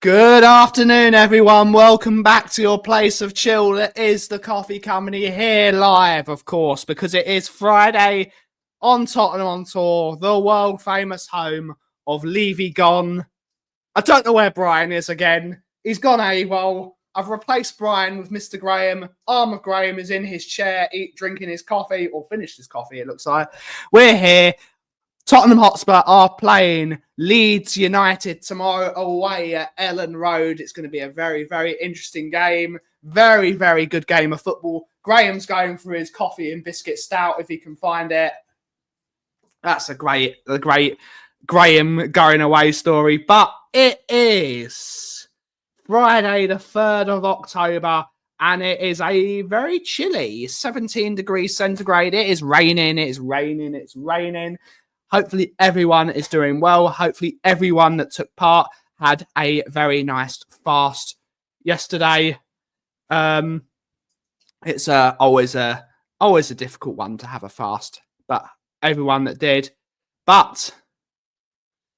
Good afternoon, everyone. Welcome back to your place of chill. It is the Kauffie Company here live, of course, because it is Friday on Tottenham on Tour, the world famous home of Levy gone. I don't know where Brian is again. He's gone AWOL. I've replaced Brian with Mr. Graham. Arm of Graham is in his chair, drinking his coffee, or finished his coffee, it looks like. We're here. Tottenham Hotspur are playing Leeds United tomorrow away at Elland Road. It's going to be a very, very interesting game. Very, very good game of football. Graham's going for his coffee and biscuit stout if he can find it. That's a great Graham going away story. But it is Friday, the 3rd of October, and it is a very chilly 17 degrees centigrade. It is raining. It's raining. Hopefully everyone is doing well. Hopefully everyone that took part had a very nice fast yesterday. It's always a difficult one to have a fast, but everyone that did. But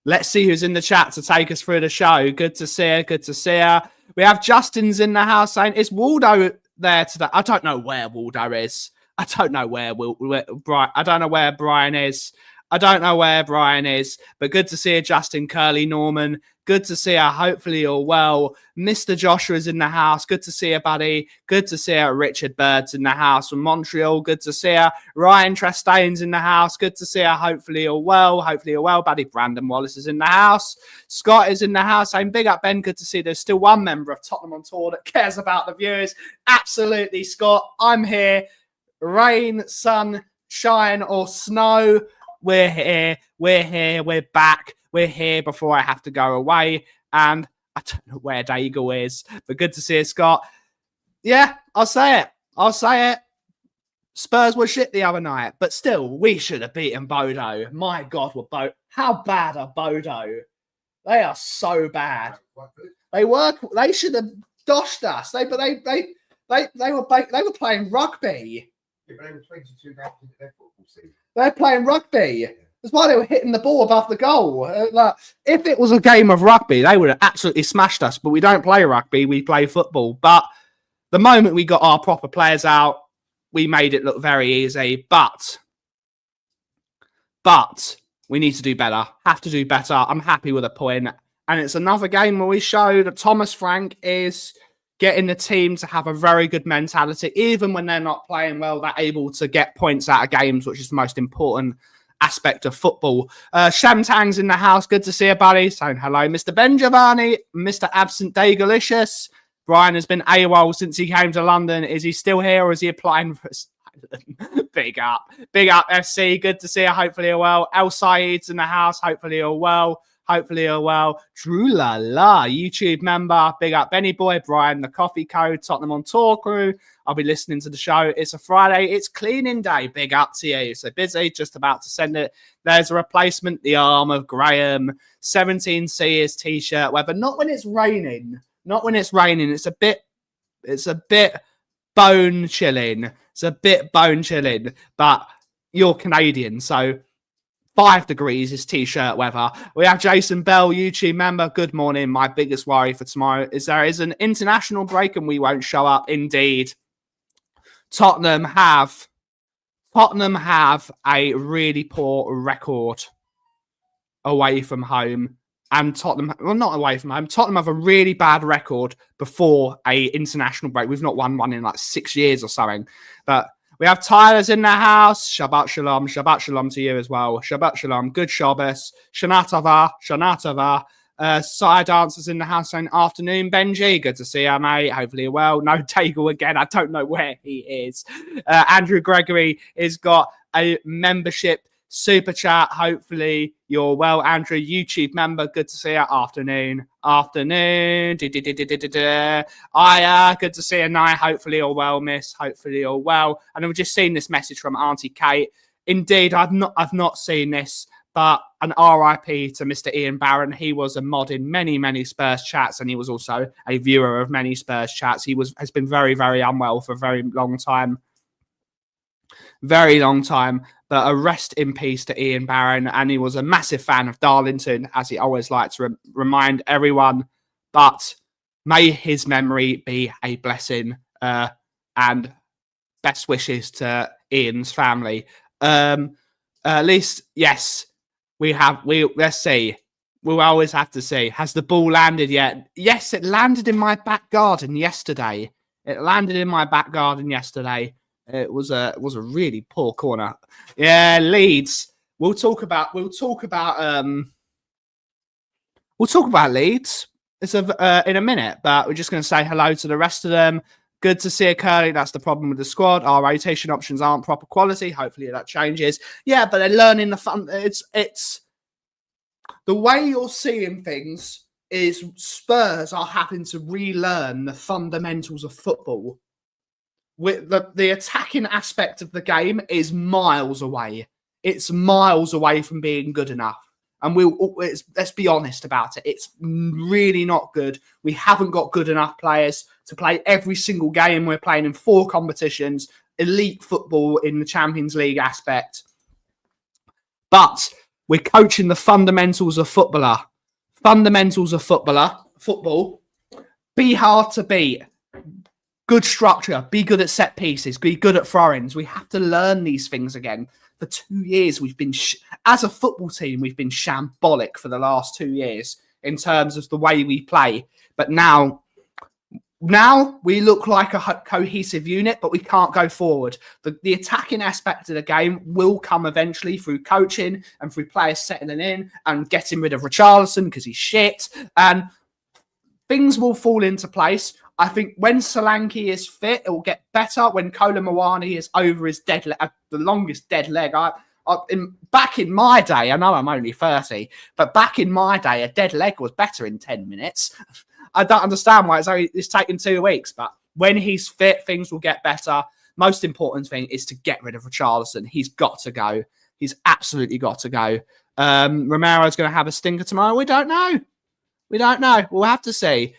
let's see who's in the chat to take us through the show. Good to see her. We have Justin's in the house saying, is Waldo there today? I don't know where Waldo is. I don't know where Brian is. But good to see you, Justin, Curly, Norman. Good to see you. Hopefully you're well. Mr. Joshua's in the house. Good to see you, buddy. Good to see you. Richard Bird's in the house from Montreal. Good to see you. Ryan Trastain's in the house. Good to see you. Hopefully you're well. Buddy. Brandon Wallace is in the house. Scott is in the house saying, big up, Ben. Good to see there's still one member of Tottenham on Tour that cares about the viewers. Absolutely, Scott. I'm here. Rain, sun, shine, or snow. We're here, we're back, we're here before I have to go away, and I don't know where Dagul is, but good to see you, Scott. Yeah, I'll say it. Spurs were shit the other night, but still, we should have beaten Bodo. My God, how bad are Bodo? They are so bad. They should have doshed us. They were playing rugby. Yeah, but they were 22 games into their football season. They're playing rugby. That's why they were hitting the ball above the goal. If it was a game of rugby, they would have absolutely smashed us. But we don't play rugby. We play football. But the moment we got our proper players out, we made it look very easy. But we need to do better. Have to do better. I'm happy with a point. And it's another game where we show that Thomas Frank is getting the team to have a very good mentality. Even when they're not playing well, they're able to get points out of games, which is the most important aspect of football. Shamtang's in the house. Good to see you, buddy. Saying hello, Mr. Ben Giovanni, Mr. Absent Dagalicious. Brian has been AWOL since he came to London. Is he still here or is he applying for Big up, FC. Good to see you. Hopefully you're well. El Said's in the house. Hopefully you're well. True la la. YouTube member. Big up Benny Boy, Brian, the Coffee Code, Tottenham on Tour crew. I'll be listening to the show. It's a Friday. It's cleaning day. Big up to you. So busy. Just about to send it. There's a replacement. The arm of Graham. 17C is t-shirt weather. Not when it's raining. It's a bit bone chilling. But you're Canadian, so 5 degrees is t-shirt weather. We have Jason Bell, YouTube member. Good morning. My biggest worry for tomorrow is there is an international break and we won't show up. Indeed. Tottenham have a really poor record away from home. And Tottenham, well, not away from home. Tottenham have a really bad record before a international break. We've not won one in like 6 years or something. But we have Tyler's in the house. Shabbat shalom. Shabbat shalom to you as well. Shabbat shalom. Good Shabbos. Shana tova. Sire Dancers in the house saying afternoon, Benji. Good to see you, mate. Hopefully you're well. No, Dagul again. I don't know where he is. Andrew Gregory has got a membership super chat. Hopefully you're well, Andrew. YouTube member. Good to see you. Afternoon. Good to see you, Nye. Hopefully you're well, miss. Hopefully you're well. And I've just seen this message from Auntie Kate. Indeed, I've not seen this. But an RIP to Mr. Ian Barron. He was a mod in many, many Spurs chats, and he was also a viewer of many Spurs chats. He has been very, very unwell for a very long time. Very long time. But a rest in peace to Ian Barron. And he was a massive fan of Darlington, as he always likes to remind everyone. But may his memory be a blessing. And best wishes to Ian's family. At least, yes. Let's see. We'll always have to see. Has the ball landed yet? Yes, it landed in my back garden yesterday. It was a really poor corner. Yeah, Leeds. We'll talk about Leeds. It's in a minute, but we're just going to say hello to the rest of them. Good to see you, Curly. That's the problem with the squad. Our rotation options aren't proper quality. Hopefully that changes. Yeah, but they're learning the fun. It's the way you're seeing things is Spurs are having to relearn the fundamentals of football. With the attacking aspect of the game is miles away. It's miles away from being good enough. And let's be honest about it. It's really not good. We haven't got good enough players to play every single game. We're playing in 4 competitions, elite football in the Champions League aspect. But we're coaching the fundamentals of football. Football. Be hard to beat. Good structure. Be good at set pieces. Be good at throw-ins. We have to learn these things again. For 2 years, we've been, as a football team, we've been shambolic for the last 2 years in terms of the way we play. But now we look like a cohesive unit, but we can't go forward. The attacking aspect of the game will come eventually through coaching and through players settling in and getting rid of Richarlison because he's shit. And things will fall into place. I think when Solanke is fit, it will get better. When Kolo Muani is over his dead leg, the longest dead leg. Back in my day, I know I'm only 30, but back in my day, a dead leg was better in 10 minutes. I don't understand why it's taken 2 weeks, but when he's fit, things will get better. Most important thing is to get rid of Richarlison. He's got to go. He's absolutely got to go. Romero's going to have a stinker tomorrow. We don't know. We'll have to see.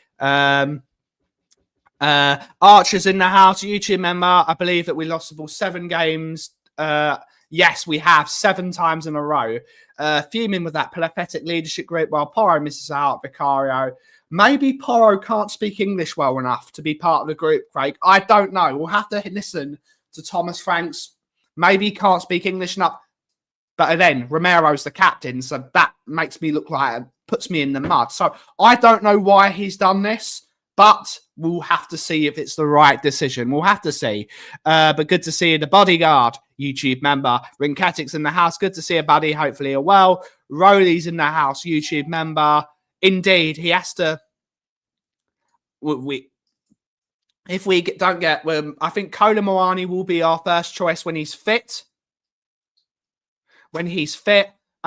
Archer's in the house, YouTube member. I believe that we lost the ball 7 games. Yes, we have 7 times in a row. Fuming with that pathetic leadership group while Porro misses out. Vicario. Maybe Porro can't speak English well enough to be part of the group, Craig. I don't know. We'll have to listen to Thomas Franks. Maybe he can't speak English enough. But then Romero's the captain, so that makes me look like puts me in the mud. So I don't know why he's done this. But we'll have to see if it's the right decision. We'll have to see. But good to see you, the bodyguard, YouTube member. Rinkatic's in the house. Good to see you, buddy. Hopefully you're well. Rolly's in the house, YouTube member. Indeed, he has to. If we don't get, I think Kolo Muani will be our first choice when he's fit. And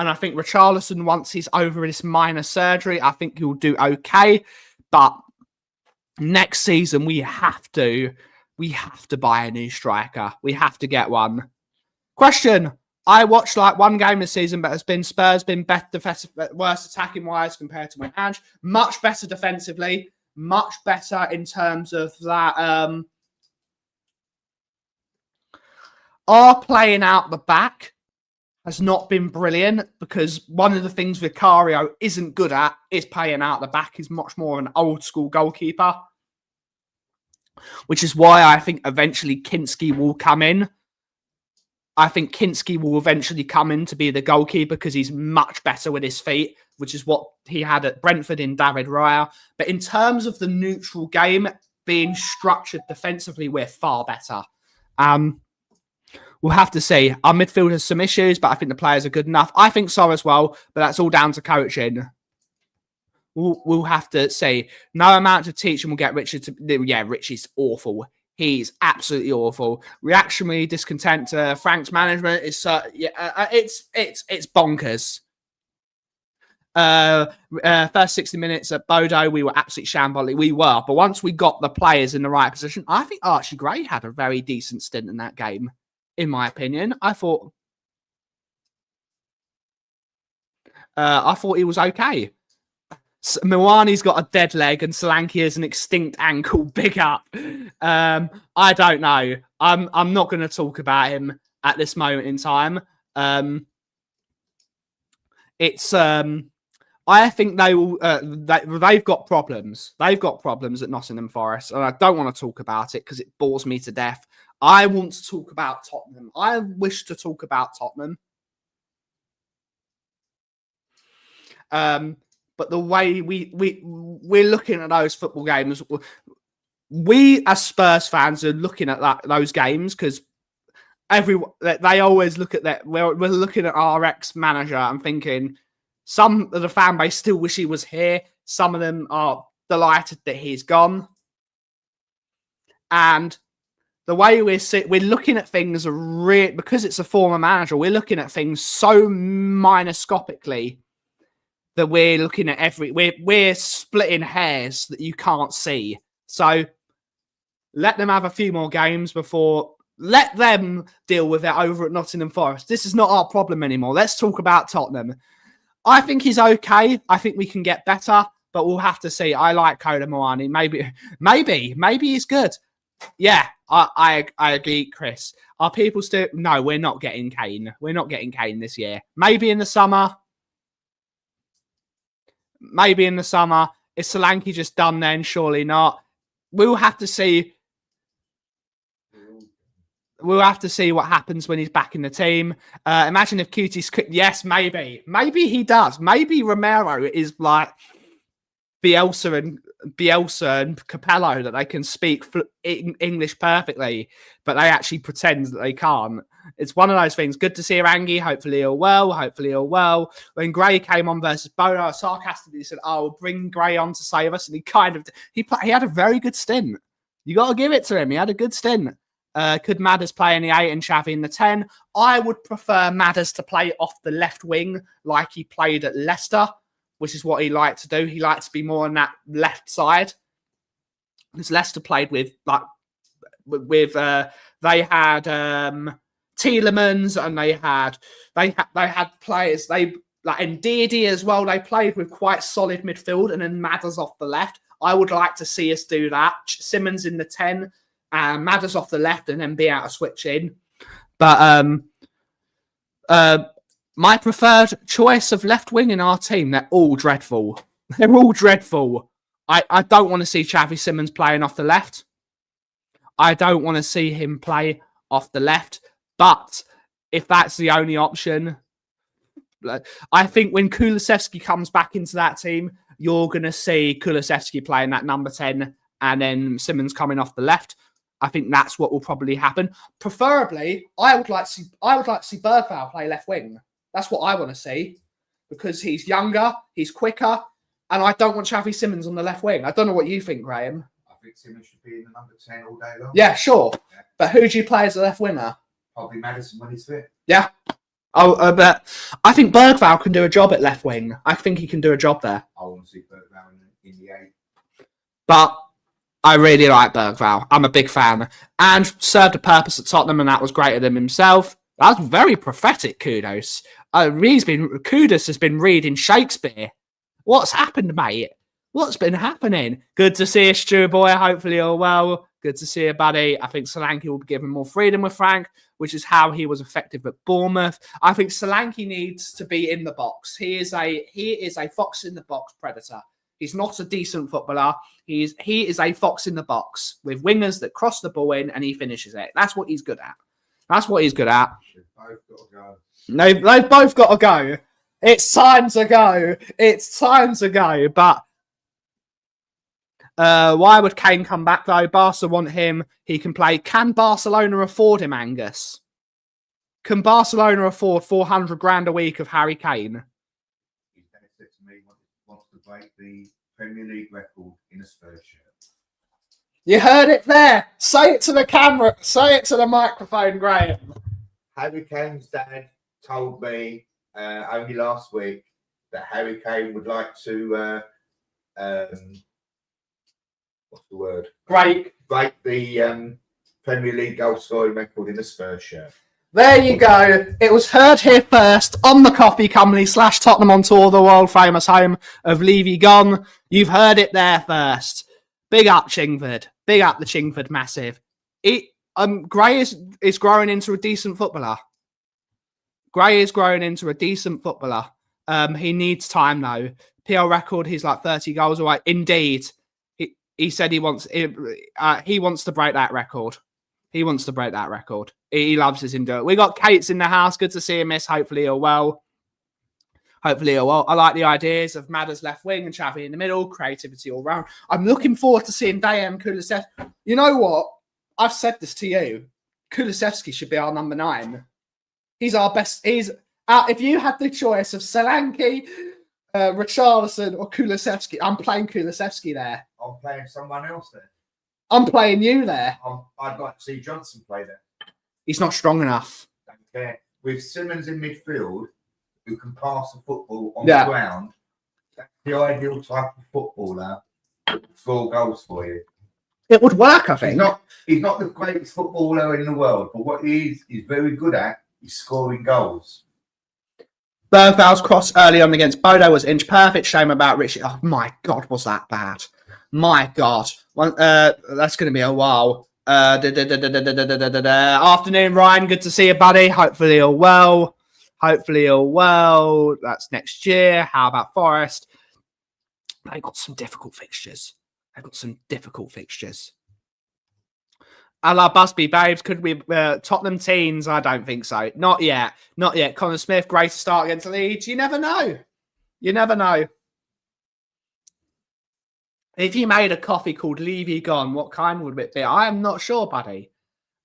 I think Richarlison, once he's over this minor surgery, I think he'll do okay. But next season, we have to buy a new striker. We have to get one. Question. I watched like 1 game this season, but Spurs been better defensive, worse attacking wise compared to when Ange. Much better defensively. Much better in terms of that. Our playing out the back has not been brilliant because one of the things Vicario isn't good at is playing out the back. He's much more of an old school goalkeeper, which is why I think eventually Kinski will come in. I think Kinski will eventually come in to be the goalkeeper because he's much better with his feet, which is what he had at Brentford in David Raya. But in terms of the neutral game being structured defensively, we're far better. We'll have to see. Our midfield has some issues, but I think the players are good enough. I think so as well, but that's all down to coaching. we'll have to say no amount of teaching will get Richard to. Yeah, Richie's awful. He's absolutely awful. Reactionary discontent to Frank's management is it's bonkers. First 60 minutes at Bodo, we were absolutely shambolic. We were, but once we got the players in the right position, I think Archie Gray had a very decent stint in that game, in my opinion. I thought he was okay. Milani's got a dead leg and Solanke has an extinct ankle. Big up. I don't know. I'm not going to talk about him at this moment in time. I think they will. They've got problems. They've got problems at Nottingham Forest, and I don't want to talk about it because it bores me to death. I want to talk about Tottenham. I wish to talk about Tottenham. But the way we're looking at those football games, we as Spurs fans are looking at those games because they always look at that. We're looking at our ex-manager and thinking some of the fan base still wish he was here. Some of them are delighted that he's gone. And the way we're looking at things because it's a former manager, we're looking at things so microscopically that we're looking at we're splitting hairs that you can't see. So let them have a few more games before let them deal with it over at Nottingham Forest. This is not our problem anymore. Let's talk about Tottenham. I think he's okay. I think we can get better, but we'll have to see. I like Koda Moani. Maybe he's good. Yeah, I agree, Chris. Are people still? No, we're not getting Kane. We're not getting Kane this year. Maybe in the summer. Maybe in the summer. Is Solanke just done then? Surely not. We'll have to see. We'll have to see what happens when he's back in the team. Imagine if Cutie's... Yes, maybe. Maybe he does. Maybe Romero is like Bielsa and Capello, that they can speak English perfectly, but they actually pretend that they can't. It's one of those things. Good to see Rangi. Hopefully he'll well. When Gray came on versus Bono, I sarcastically said, "Oh, we'll bring Gray on to save us," and he had a very good stint. You got to give it to him. He had a good stint. Could Madders play in the 8 and Xavi in the 10? I would prefer Madders to play off the left wing like he played at Leicester, which is what he liked to do. He liked to be more on that left side. Because Leicester played with they had Tielemans and they had players like Ndidi as well. They played with quite solid midfield and then Madders off the left. I would like to see us do that. Simmons in the 10. Madders off the left and then be able to switch in. But my preferred choice of left wing in our team, they're all dreadful. They're all dreadful. I don't want to see Xavi Simmons playing off the left. I don't want to see him play off the left. But if that's the only option, I think when Kulusevski comes back into that team, you're going to see Kulusevski playing that number 10 and then Simmons coming off the left. I think that's what will probably happen. Preferably, I would like to see Bergvall play left wing. That's what I want to see because he's younger, he's quicker, and I don't want Xavi Simmons on the left wing. I don't know what you think, Graham. I think Simmons should be in the number 10 all day long. Yeah, sure. Yeah. But who do you play as a left winger? Probably Maddison when he's fit. Yeah. But I think Bergvall can do a job at left wing. I think he can do a job there. I want to see Bergvall in the 8. But I really like Bergvall. I'm a big fan. And served a purpose at Tottenham, and that was greater than himself. That was very prophetic, Kudos. Kudos has been reading Shakespeare. What's happened, mate? What's been happening? Good to see you, Stuart boy. Hopefully you're well. Good to see you, buddy. I think Solanke will be given more freedom with Frank, which is how he was effective at Bournemouth. I think Solanke needs to be in the box. He is a fox in the box predator. He's not a decent footballer. He is a fox in the box with wingers that cross the ball in and he finishes it. That's what he's good at. They've both got to go. No, they've both got to go. It's time to go. It's time to go. But why would Kane come back though? Barca want him. He can play. Can Barcelona afford him, Angus? Can Barcelona afford 400 grand a week of Harry Kane? He benefits me. Wants to break the Premier League record in a Spurs shirt. You heard it there. Say it to the camera. Say it to the microphone, Graham. Harry Kane's dad told me only last week that Harry Kane would like to what's the word? Break the Premier League goal scoring record in a Spurs shirt. There you go. It was heard here first on the Kauffie Company / Tottenham on Tour, the world famous home of Levy Gone. You've heard it there first. Big up Chingford. Big up the Chingford Massive. Gray is growing into a decent footballer. Gray is growing into a decent footballer. He needs time though. PL record, he's like 30 goals away. Indeed, he said he wants to break that record. He wants to break that record. He loves us in it. We got Kate's in the house. Good to see him, miss. Hopefully he'll well. Hopefully he'll well. I like the ideas of Madders left wing and Chavi in the middle. Creativity all round. I'm looking forward to seeing Dayem Kulusevski. You know what? I've said this to you. Kulusevski should be our number 9. He's our best. He's if you had the choice of Solanke, Richarlison or Kulusevski, I'm playing Kulusevski there. I'm playing someone else there. I'm playing you there. I'd like to see Johnson play there. He's not strong enough. Don't care. With Simmons in midfield, who can pass the football on the ground, that's the ideal type of footballer to score goals for you. It would work, I think. He's not the greatest footballer in the world, but what he's very good at is scoring goals. Bergval's cross early on against Bodo was inch perfect. Shame about Richie. Oh my God, was that bad? My God. That's going to be a while. Afternoon, Ryan. Good to see you, buddy. Hopefully you're well. That's next year. How about Forest? They've got some difficult fixtures. A la Busby Babes. Could we Tottenham teens? I don't think so. Not yet. Connor Smith, great to start against Leeds. You never know. If you made a coffee called Levy Gone, what kind would it be? I am not sure, buddy.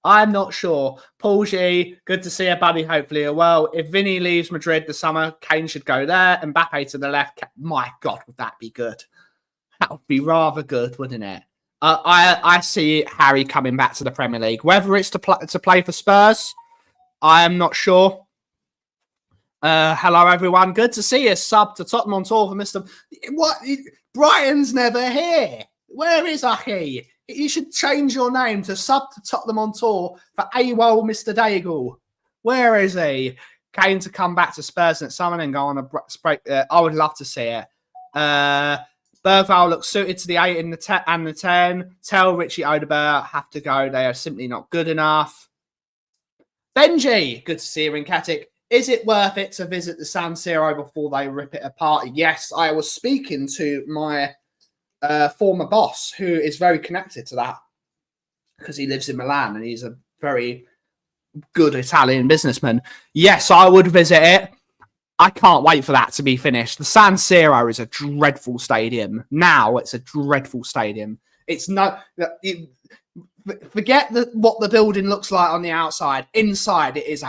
I'm not sure. Paul G, good to see you, buddy. Hopefully you're well. If Vinny leaves Madrid this summer, Kane should go there. Mbappe to the left. My God, would that be good? That would be rather good, wouldn't it? I see Harry coming back to the Premier League. Whether it's to play for Spurs, I am not sure. Hello, everyone. Good to see you. Sub to Tottenham on Tour for Mr. What? Brian's never here. Where is Aki? You should change your name to Sub to Tottenham on Tour for AWOL Mr. Dagul. Where is he? Kane to come back to Spurs next summer and go on a break. I would love to see it. Bergval looks suited to the 8 and the 10. Tell Richie Odegaard have to go. They are simply not good enough. Benji, good to see you in Katic. Is it worth it to visit the San Siro before they rip it apart? Yes, I was speaking to my former boss, who is very connected to that because he lives in Milan and he's a very good Italian businessman. Yes, I would visit it. I can't wait for that to be finished. The San Siro is a dreadful stadium. Now it's a dreadful stadium. It's not... Forget what the building looks like on the outside. Inside, it is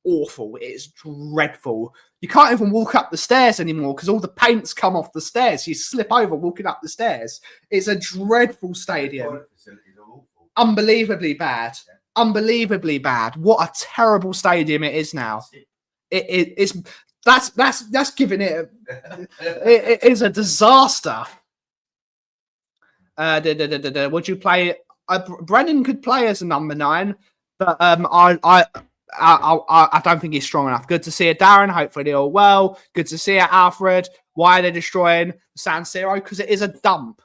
awful. It is dreadful. You can't even walk up the stairs anymore because all the paint's come off the stairs. You slip over walking up the stairs. It's a dreadful stadium. Unbelievably bad. Unbelievably bad. What a terrible stadium it is now. It's that's giving it. It is a disaster. Would you play? Brennan could play as a number 9, but I don't think he's strong enough. Good to see you, Darren. Hopefully they're all well. Good to see you, Alfred. Why are they destroying San Siro? Because it is a dump.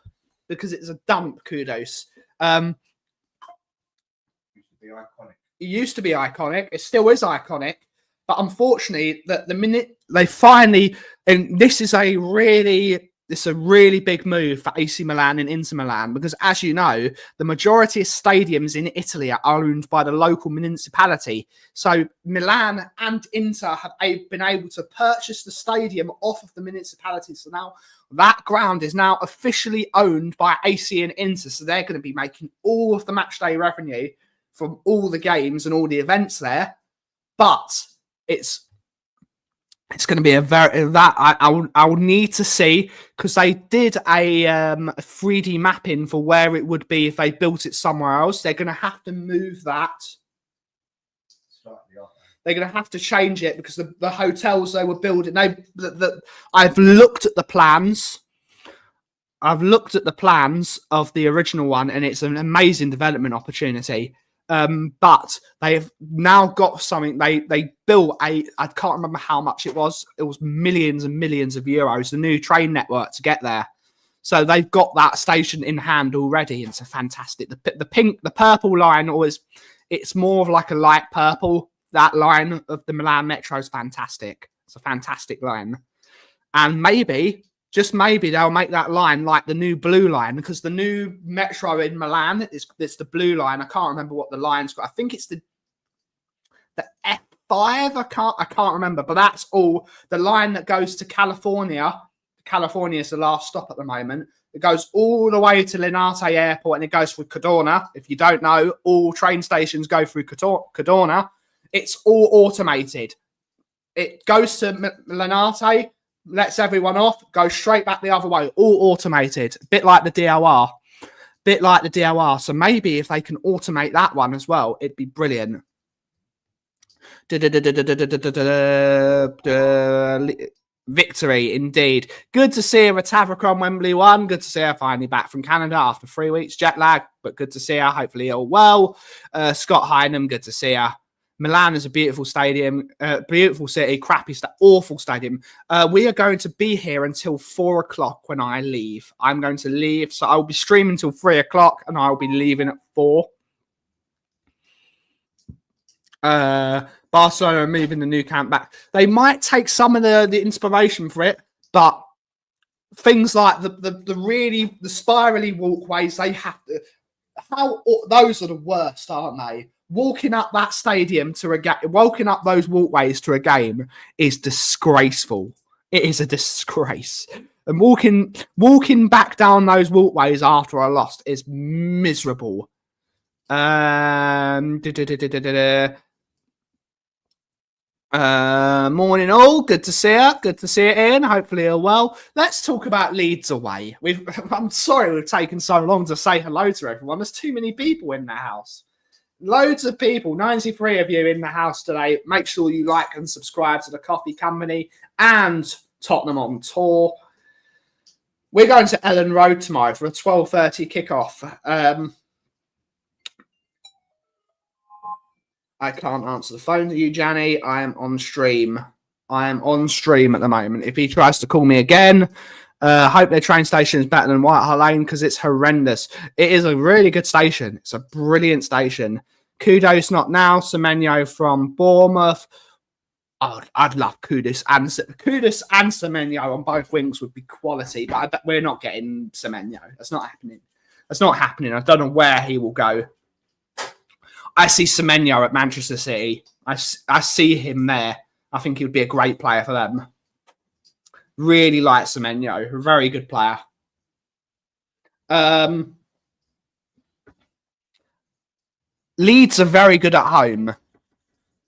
Kudos. It used to be iconic. It still is iconic. But unfortunately, that the minute they finally, and this is a really big move for AC Milan and Inter Milan, because as you know, the majority of stadiums in Italy are owned by the local municipality. So Milan and Inter have been able to purchase the stadium off of the municipality. So now that ground is now officially owned by AC and Inter. So they're going to be making all of the match day revenue from all the games and all the events there. But it's It's going to be a very that I'll need to see, because they did a 3D mapping for where it would be if they built it somewhere else. They're going to have to move that. They're going to have to change it because the hotels they were building. I've looked at the plans. I've looked at the plans of the original one, and it's an amazing development opportunity. But they've now got something. They built I can't remember how much it was. It was millions and millions of euros. The new train network to get there. So they've got that station in hand already. And it's a fantastic. The purple line always. It's more of like a light purple. That line of the Milan Metro is fantastic. It's a fantastic line, and maybe. Just maybe they'll make that line like the new blue line, because the new metro in Milan is the blue line. I can't remember what the line's got. I think it's the F5. I can't remember, but that's all the line that goes to California. California is the last stop at the moment. It goes all the way to Linate Airport and it goes through Cadorna. If you don't know, all train stations go through Cadorna. It's all automated. It goes to Linate. Lets everyone off, goes straight back the other way, all automated, bit like the DOR. So maybe if they can automate that one as well, it'd be brilliant. Victory, indeed. Good to see her at Tavercon Wembley 1. Good to see her finally back from Canada after 3 weeks jet lag, but good to see her. Hopefully all well. Scott Hynam, good to see her. Milan is a beautiful stadium, beautiful city, awful stadium. We are going to be here until 4 o'clock when I leave. I'm going to leave, so I'll be streaming until 3 o'clock and I'll be leaving at 4. Barcelona are moving the new camp back. They might take some of the inspiration for it, but things like the spirally walkways, they have to. Those are the worst, aren't they? Walking up that stadium walking up those walkways to a game is disgraceful. It is a disgrace. And walking back down those walkways after I lost is miserable. Morning all. Good to see you. Good to see you, Ian. Hopefully you're well. Let's talk about Leeds away. I'm sorry we've taken so long to say hello to everyone. There's too many people in the house. Loads of people, 93 of you in the house today. Make sure you like and subscribe to the Kauffie Company and Tottenham on Tour. We're going to Elland Road tomorrow for a 12:30 kickoff. I can't answer the phone to you, Janny. I am on stream. At the moment. If he tries to call me again, hope their train station is better than Whitehall Lane because it's horrendous. It is a really good station. It's a brilliant station. Kudos not now. Semenyo from Bournemouth. Oh, I'd love Kudus and Semenyo on both wings would be quality, but we're not getting Semenyo. That's not happening. I don't know where he will go. I see Semenyo at Manchester City. I see him there. I think he would be a great player for them. Really like Semenyo. A very good player. Leeds are very good at home.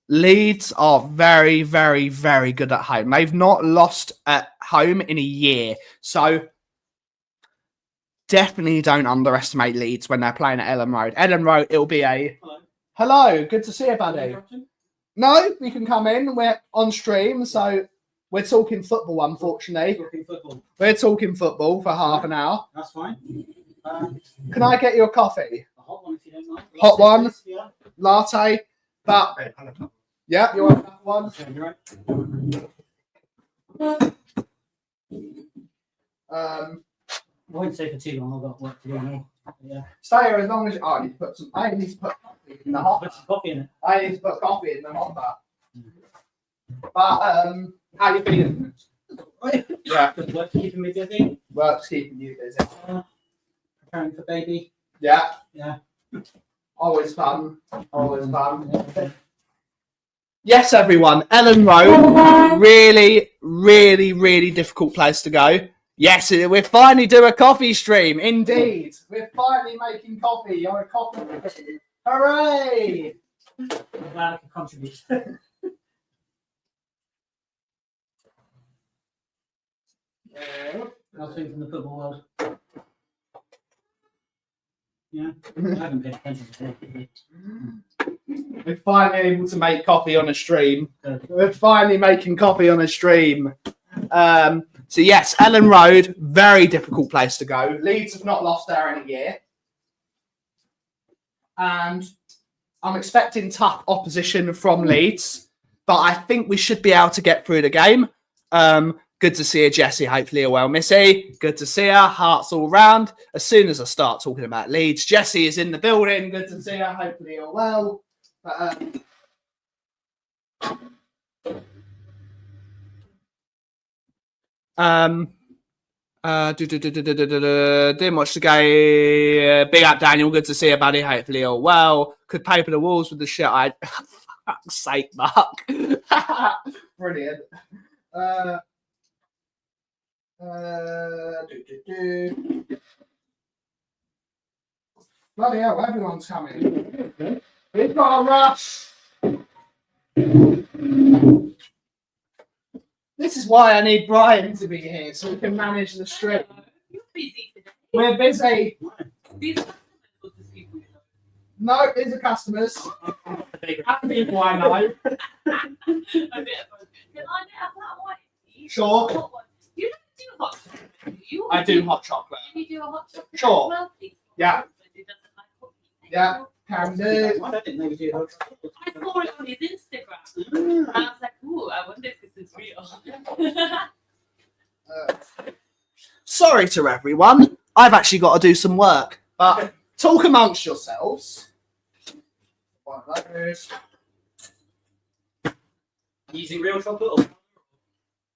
Leeds are very, very, very good at home. They've not lost at home in a year. So definitely don't underestimate Leeds when they're playing at Elland Road. Elland Road, it'll be a... Hello, good to see you, buddy. No, we can come in. We're on stream, so we're talking football, unfortunately. We're talking football for half an hour. That's fine. Can I get you a coffee? A hot one if you don't mind. Hot one? Yeah. Latte? But, yeah, you want that one? I won't stay for too long. I've got work to do now. Yeah. Stay here as long as I need to put coffee in the hot. Put some coffee in it. I need to put coffee in the hot bar. But how you feeling? Yeah. Just work keeping me busy. Work's keeping you busy. Preparing for baby. Yeah. Yeah. Always fun. Always fun. Yes, everyone. Elland Road. Really, really, really difficult place to go. Yes, we're finally doing a coffee stream. Indeed. We're finally making coffee. You're a coffee. Hooray! I'm glad I can contribute. Nothing from the football world. Yeah, I haven't paid attention to it. We're finally able to make coffee on a stream. We're finally making coffee on a stream. So yes, Elland Road, very difficult place to go. Leeds have not lost there in a year. And I'm expecting tough opposition from Leeds, but I think we should be able to get through the game. Good to see her, Jessie. Hopefully you're well, Missy. Good to see her. Hearts all round. As soon as I start talking about Leeds, Jessie is in the building. Good to see her. Hopefully you're well. But, didn't watch the game. Big up, Daniel. Good to see you, buddy. Hopefully you're well. Could paper the walls with the shit. Fuck's sake, Mark. Brilliant. Bloody hell, everyone's coming. We've got a rush. This is why I need Brian to be here so we can manage the stream. You're busy today. We're busy. These customers or just people you know? No, these are customers. Other people I know. A bit of both. Can I get a flat white? Sure. Hot one. You don't do hot chocolate, do you? I do hot chocolate. Can you do a hot chocolate? Sure. As well, please? Yeah. It doesn't like coffee. Yeah. Can do. I didn't know you did hot chocolate. I saw it on his Instagram. And I was like, ooh, I wonder if this is real. Sorry to everyone. I've actually got to do some work. But talk amongst yourselves. One of those. Using real chocolate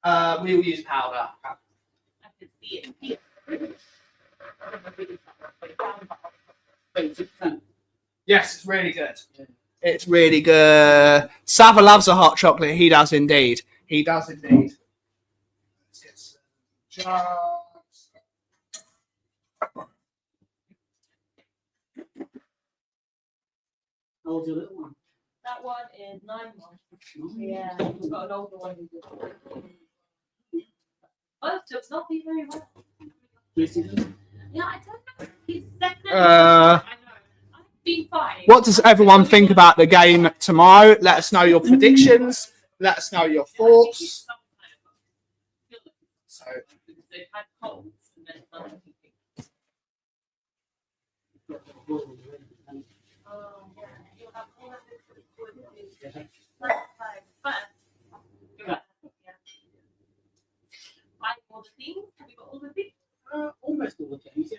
or? We'll use powder. I can see it here. I don't know if it is that, but 20%. Yes, it's really good. It's really good. Sava loves a hot chocolate. He does indeed. He does indeed. Let's get some jars. How old's your little one? That one is 9 months. Yeah, we've got an older one who's both does not be very well. Yeah, I don't know. He's definitely. I know. I've been fine. What does everyone think about the game tomorrow? Let us know your predictions. Let us know your thoughts. So, They've had colds and then nothing. Oh, yeah. You'll have all of this but yeah. Buy all the things. Have you got all the things? Almost all the things. Yeah.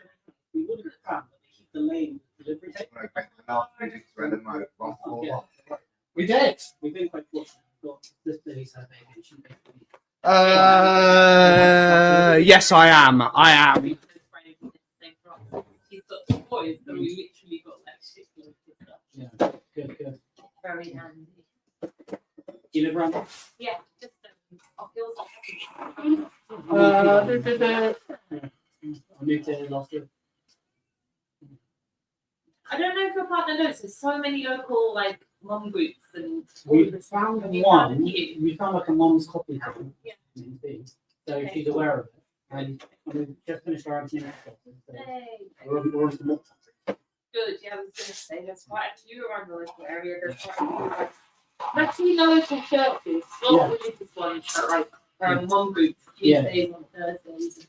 We would have come, but they keep delaying the delivery. we did. We've been quite fortunate. We've got this Billy's her baby, and she basically. Yes, I am. I am. He's got two boys, so we literally got like shit loads of stuff. Yeah, good. Very handy. Do you live around? Yeah, just I'll feel I moved here last year. I don't know if your partner knows. There's so many local like mum groups and all We of this stuff. found Have you one. found a few? We found like a mum's coffee thing. Yeah. So Okay. she's aware of it. And we just finished our anti-next so Hey, we're on some more. good. Yeah, I was gonna say there's quite a few around the local area. There's quite a few. Like see local churches, not religious ones, but like mum groups, Yeah. Tuesdays on Thursdays.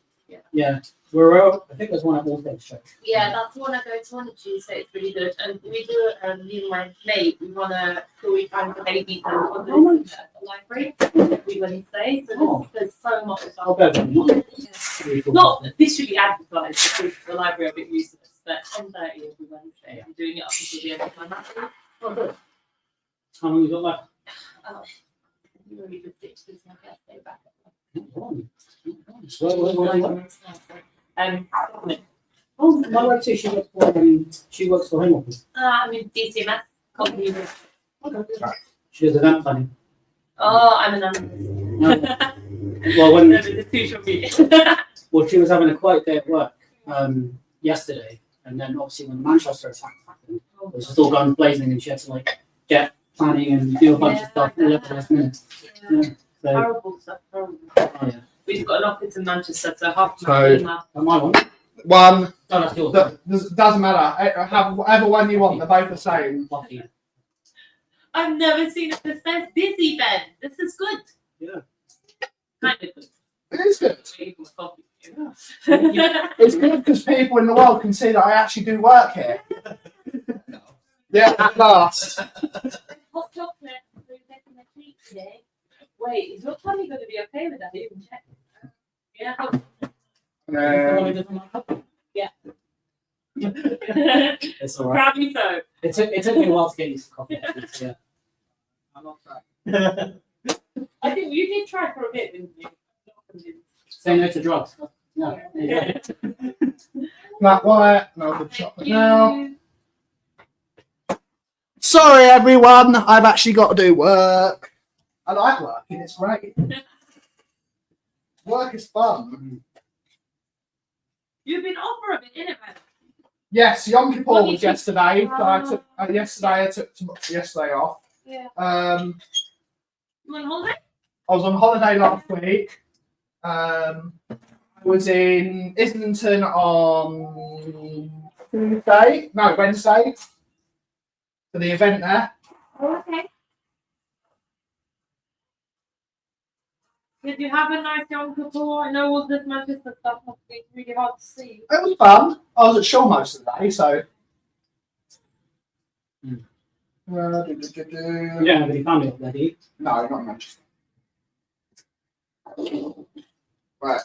Yeah, we're I think there's one at All Things Church. Yeah, that's the one I go to on a Tuesday. It's really good. And we do me and my mate, we run a story time for babies and on the library every Wednesday. So there's so much I'll stuff. go. Yeah. Not officially advertised because the library are a bit useless, but 10:30 every Wednesday. I'm doing it up until the end of my master's. Oh, good. How long you got left? Oh, you already did 6 this my birthday back. Oh, my wife too. She works for home office. I'm in DCMS company. She does event planning. Oh, I'm an analyst. Well, when The two shall be. well, she was having a quiet day at work yesterday, and then obviously when the Manchester attack happened, it was just all guns blazing, and she had to like get planning and do a bunch of stuff in the last minute. Yeah. So, Horrible stuff. Horrible. oh, yeah. We've got an office in Manchester, so half So- my email. And my one. One. Oh, that's yours. Doesn't matter. Have whatever one you want. They're both the same. Lucky. I've never seen it this busy, Ben. This is good. Yeah. Kind of good. It is good. Even with coffee. It's good because people in the world can see that I actually do work here. Yeah, at last. Hot chocolate. We're taking a treat today. Wait, is your tummy going to be okay with that? Even check. Yeah. It's all right. Probably so. It took me a while to get used to coffee. Yeah. I'm not trying. I think you did try for a bit, didn't you? Say no to drugs. No. Yeah. Flat white. No good Thank chocolate you. now. Sorry, everyone. I've actually got to do work. I like working. It's great. Work is fun. You've been off for a bit, innit, man? Yes, Yom Kippur What did was you- yesterday. So I took yesterday off. Yeah. You on holiday? I was on holiday last week. I was in Islington on Wednesday for the event there. Oh, okay. Did you have a nice Yom Kippur? I know all this Manchester stuff must be really hard to see. It was fun. I was at Shaw most of the day, so. Mm. You You don't have any family up there, do you? No, not Manchester. Right.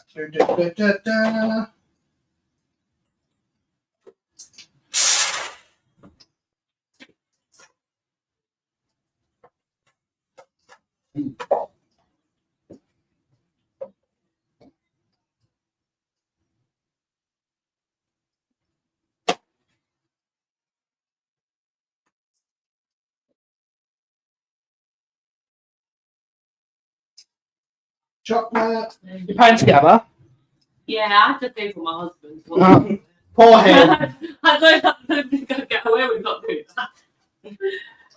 Chocolate. You're playing together? Yeah, I have to pay for my husband. Poor him. I don't think I'd get away with not doing that.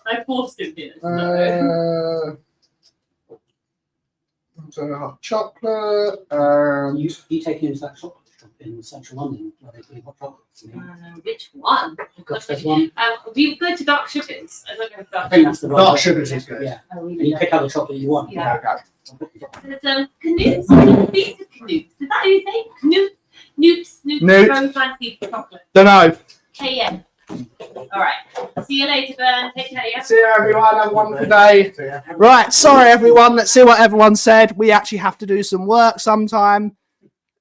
I forced him here. So hot chocolate. You taking him to that chocolate shop in central London where they do hot chocolates? Which one? Gosh, there's one. We go to Dark Sugars. I don't know if I Dark think that's the right Dark one. Sugars is good. Yeah. Oh, And you pick out the chocolate you want. Yeah. Okay. There's Canoops. These are Canoops. Is that how you say? Noops. Noops. Very fancy chocolate. Don't know. KM. Alright. See you later, Ben. Take care, yeah? See you, everyone. Have a wonderful day. So, yeah. Right, sorry, everyone. Let's see what everyone said. We actually have to do some work sometime.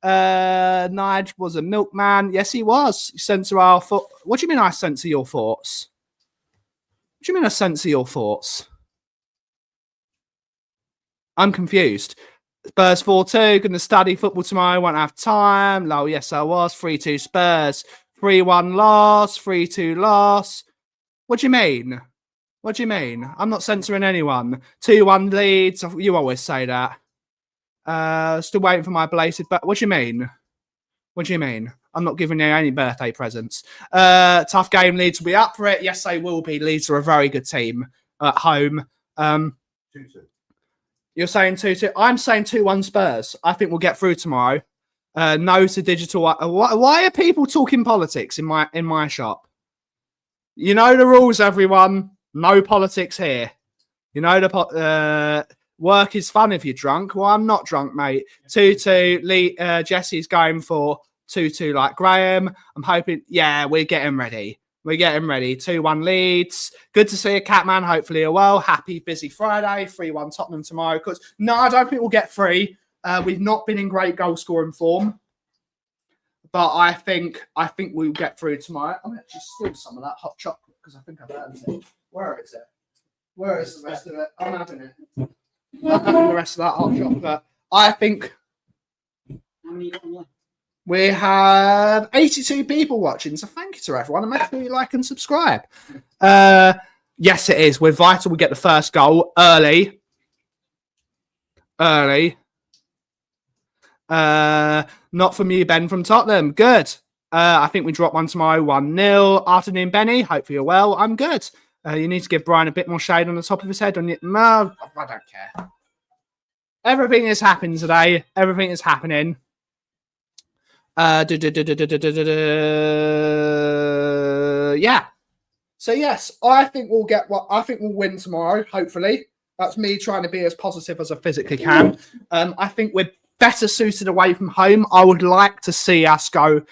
Nige was a milkman. Yes, he was. He censor our thought. What do you mean I censor your thoughts? What do you mean I censor your thoughts? I'm confused. Spurs 4-2. Going to study football tomorrow. Won't have time. Lol, yes, I was. 3-2 Spurs. 3-1 loss. 3-2 loss. What do you mean? What do you mean? I'm not censoring anyone. 2-1 Leeds. You always say that. Still waiting for my belated. But what do you mean? What do you mean? I'm not giving you any birthday presents. Tough game. Leeds will be up for it. Yes, they will be. Leeds are a very good team at home. 2-2. You're saying 2-2. I'm saying 2-1 Spurs. I think we'll get through tomorrow. No to digital. Why are people talking politics in my shop? You know the rules, everyone. No politics here. You know the work is fun if you're drunk. Well, I'm not drunk, mate. 2-2. Jesse's going for 2-2 like Graham. I'm hoping. Yeah, we're getting ready. We're getting ready. 2-1 Leeds. Good to see a Catman. Hopefully you're well. Happy, busy Friday. 3-1 Tottenham tomorrow. Because no, I don't think we'll get 3. We've not been in great goal scoring form. But I think we'll get through tomorrow. I'm going to actually steal some of that hot chocolate because I think I've earned it. Where is it? Where is the rest of it? I'm having it. I'm having the rest of that hot chocolate. I think How many you got online? we have 82 people watching, so thank you to everyone, and make sure you like and subscribe. Yes, it is. We're vital. We get the first goal early. Not from you, Ben, from Tottenham. Good. I think we drop one tomorrow, 1-0. Afternoon, Benny. Hopefully you're well. I'm good. You need to give Brian a bit more shade on the top of his head. No, I don't care. Everything is happening today. Everything is happening. Yeah. So yes, I think we'll win tomorrow. Hopefully, that's me trying to be as positive as I physically can. I think we're better suited away from home. I would like to see us go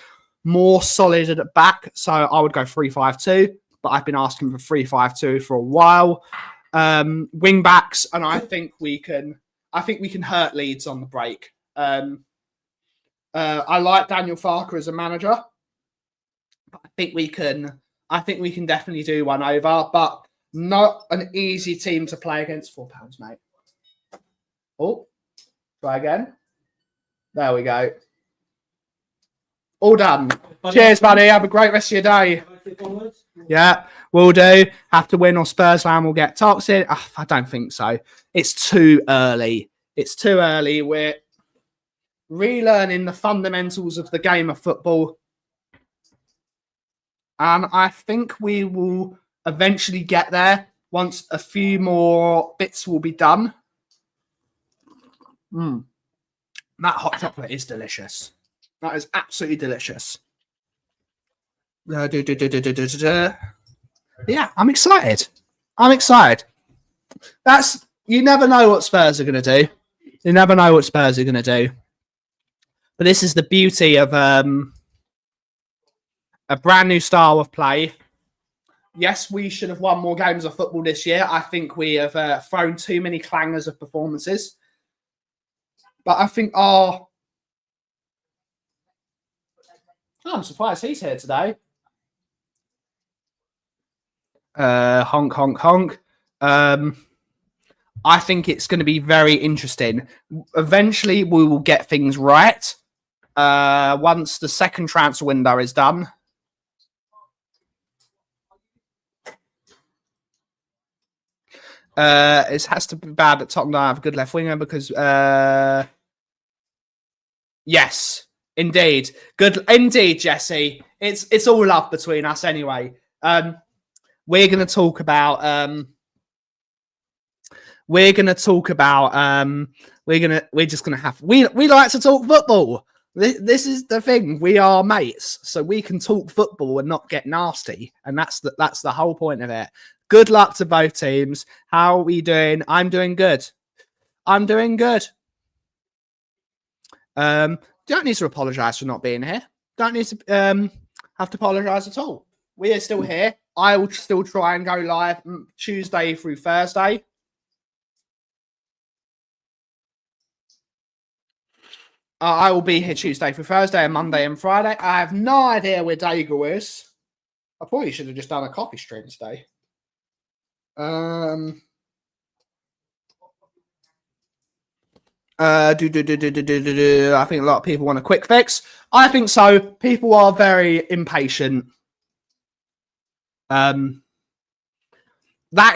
more solid at the back. So I would go 3-5-2, but I've been asking for 3-5-2 for a while. Wing backs, and I think we can hurt Leeds on the break. I like Daniel Farker as a manager, but I think we can definitely do one over, but not an easy team to play against. £4, mate. Oh, try again. There we go. All done. Cheers, buddy. Have a great rest of your day. Yeah, will do. Have to win or Spurs fan will get toxic. I don't think so. It's too early. We're relearning the fundamentals of the game of football. And I think we will eventually get there once a few more bits will be done. That hot chocolate is delicious. That is absolutely delicious. Yeah, I'm excited. You never know what Spurs are going to do. But this is the beauty of a brand new style of play. Yes, we should have won more games of football this year. I think we have thrown too many clangers of performances. But I think I'm surprised he's here today. Honk, honk, honk. I think it's going to be very interesting. Eventually, we will get things right. Once the second transfer window is done. It has to be bad that Tottenham don't have a good left winger because yes, indeed. Good indeed, Jesse. It's all love between us anyway. We're just going to talk about we like to talk football. This is the thing. We are mates, so we can talk football and not get nasty. And that's the whole point of it. Good luck to both teams. How are we doing? I'm doing good. Don't need to apologise for not being here. Don't need to have to apologise at all. We are still here. I will still try and go live Tuesday through Thursday. I will be here Tuesday through Thursday and Monday and Friday. I have no idea where Dagul is. I probably should have just done a coffee stream today. I think a lot of people want a quick fix. I think so. People are very impatient. That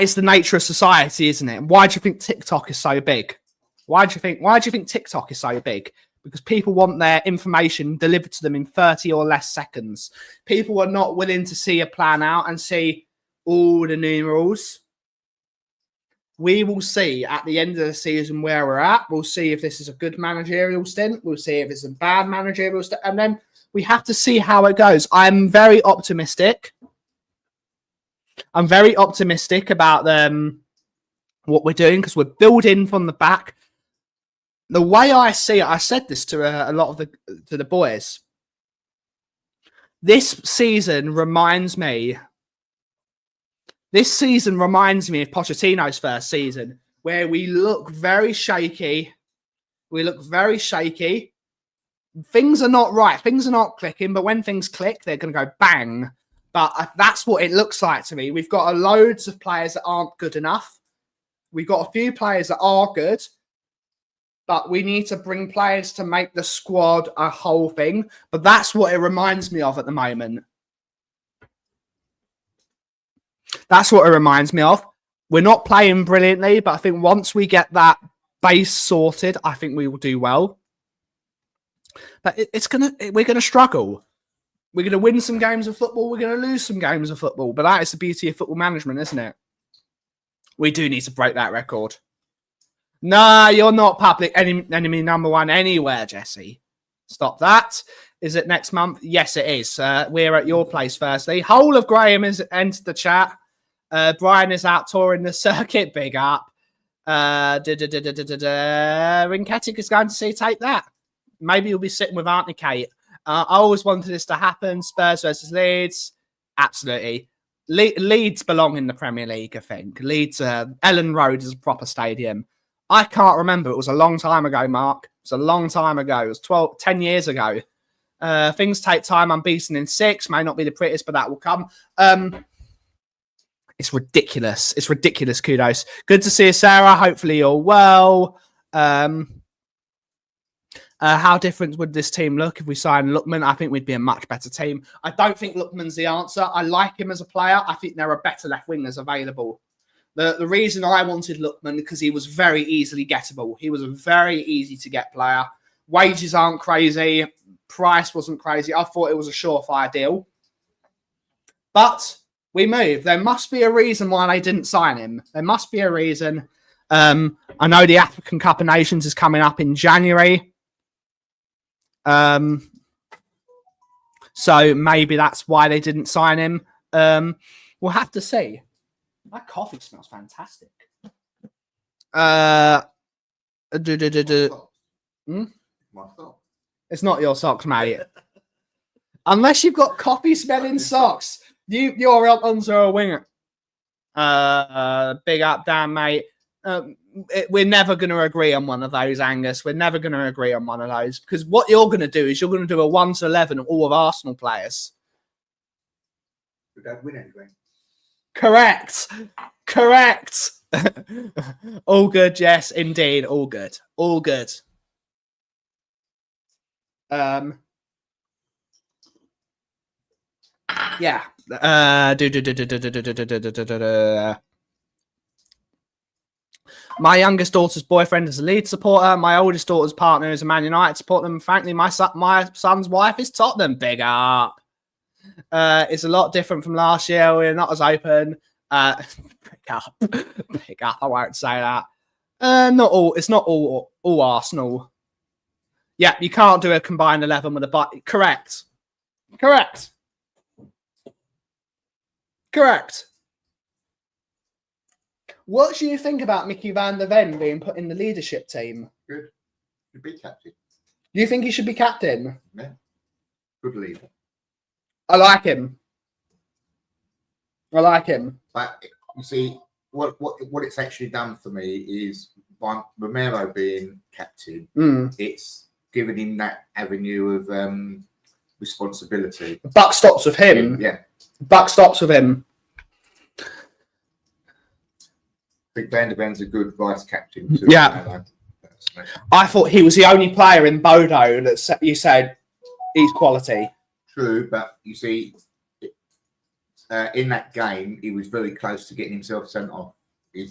is the nature of society, isn't it? Why do you think TikTok is so big? Why do you think TikTok is so big? Because people want their information delivered to them in 30 or less seconds. People are not willing to see a plan out and see all the numerals. We will see at the end of the season where we're at. We'll see if this is a good managerial stint. We'll see if it's a bad managerial stint. And then we have to see how it goes. I'm very optimistic. I'm very optimistic about what we're doing because we're building from the back. The way I see it, I said this to a lot of the boys. This season reminds me of Pochettino's first season, where we look very shaky. Things are not right. Things are not clicking, but when things click, they're going to go bang. But that's what it looks like to me. We've got loads of players that aren't good enough. We've got a few players that are good, but we need to bring players to make the squad a whole thing. But that's what it reminds me of at the moment. That's what it reminds me of. We're not playing brilliantly, but I think once we get that base sorted, I think we will do well. But we're gonna struggle. We're gonna win some games of football. We're gonna lose some games of football. But that is the beauty of football management, isn't it? We do need to break that record. Nah, you're not public enemy number one anywhere, Jesse. Stop that. Is it next month? Yes, it is. We're at your place, firstly. Whole of Graham has entered the chat. Brian is out touring the circuit. Big up. Rinketic is going to see take that. Maybe you'll be sitting with Auntie Kate. I always wanted this to happen. Spurs versus Leeds. Absolutely. Leeds belong in the Premier League, I think. Leeds, Elland Road is a proper stadium. I can't remember. It was a long time ago, Mark. It was a long time ago. It was 10 years ago. Things take time. I'm beaten in 6. May not be the prettiest, but that will come. It's ridiculous. It's ridiculous. Kudos. Good to see you, Sarah. Hopefully you're well. How different would this team look if we signed Lookman? I think we'd be a much better team. I don't think Lookman's the answer. I like him as a player. I think there are better left wingers available. The reason I wanted Lookman because he was very easily gettable. He was a very easy to get player. Wages aren't crazy. Price wasn't crazy. I thought it was a surefire deal. But we moved. There must be a reason why they didn't sign him. There must be a reason. I know the African Cup of Nations is coming up in January. So maybe that's why they didn't sign him. We'll have to see. That coffee smells fantastic. It's not your socks, mate. Unless you've got coffee smelling socks. You're onto a winger. Big up, Dan, mate. We're never going to agree on one of those, Angus. We're never going to agree on one of those because what you're going to do is you're going to do a 1-11 all of Arsenal players. We don't win anything. Correct. All good, yes, indeed. All good. Yeah. My youngest daughter's boyfriend is a Leeds supporter. My oldest daughter's partner is a Man United supporter. And frankly, my son's wife is Tottenham. Big up. It's a lot different from last year. We're not as open. Pick up. I won't say that. It's not all Arsenal. Yeah, you can't do a combined 11 with a but. Correct. What do you think about Mickey van der Ven being put in the leadership team? Good. He'd be captain. You think he should be captain? Yeah. Good leader. I like him. But you see, what it's actually done for me is by Romero being captain, it's given him that avenue of responsibility. Buck stops with him. Yeah. Buck stops with him. I think Van der Ven's a good vice captain too. Yeah. I thought he was the only player in Bodo that you said he's quality. True, but you see, in that game, he was very close to getting himself sent off. He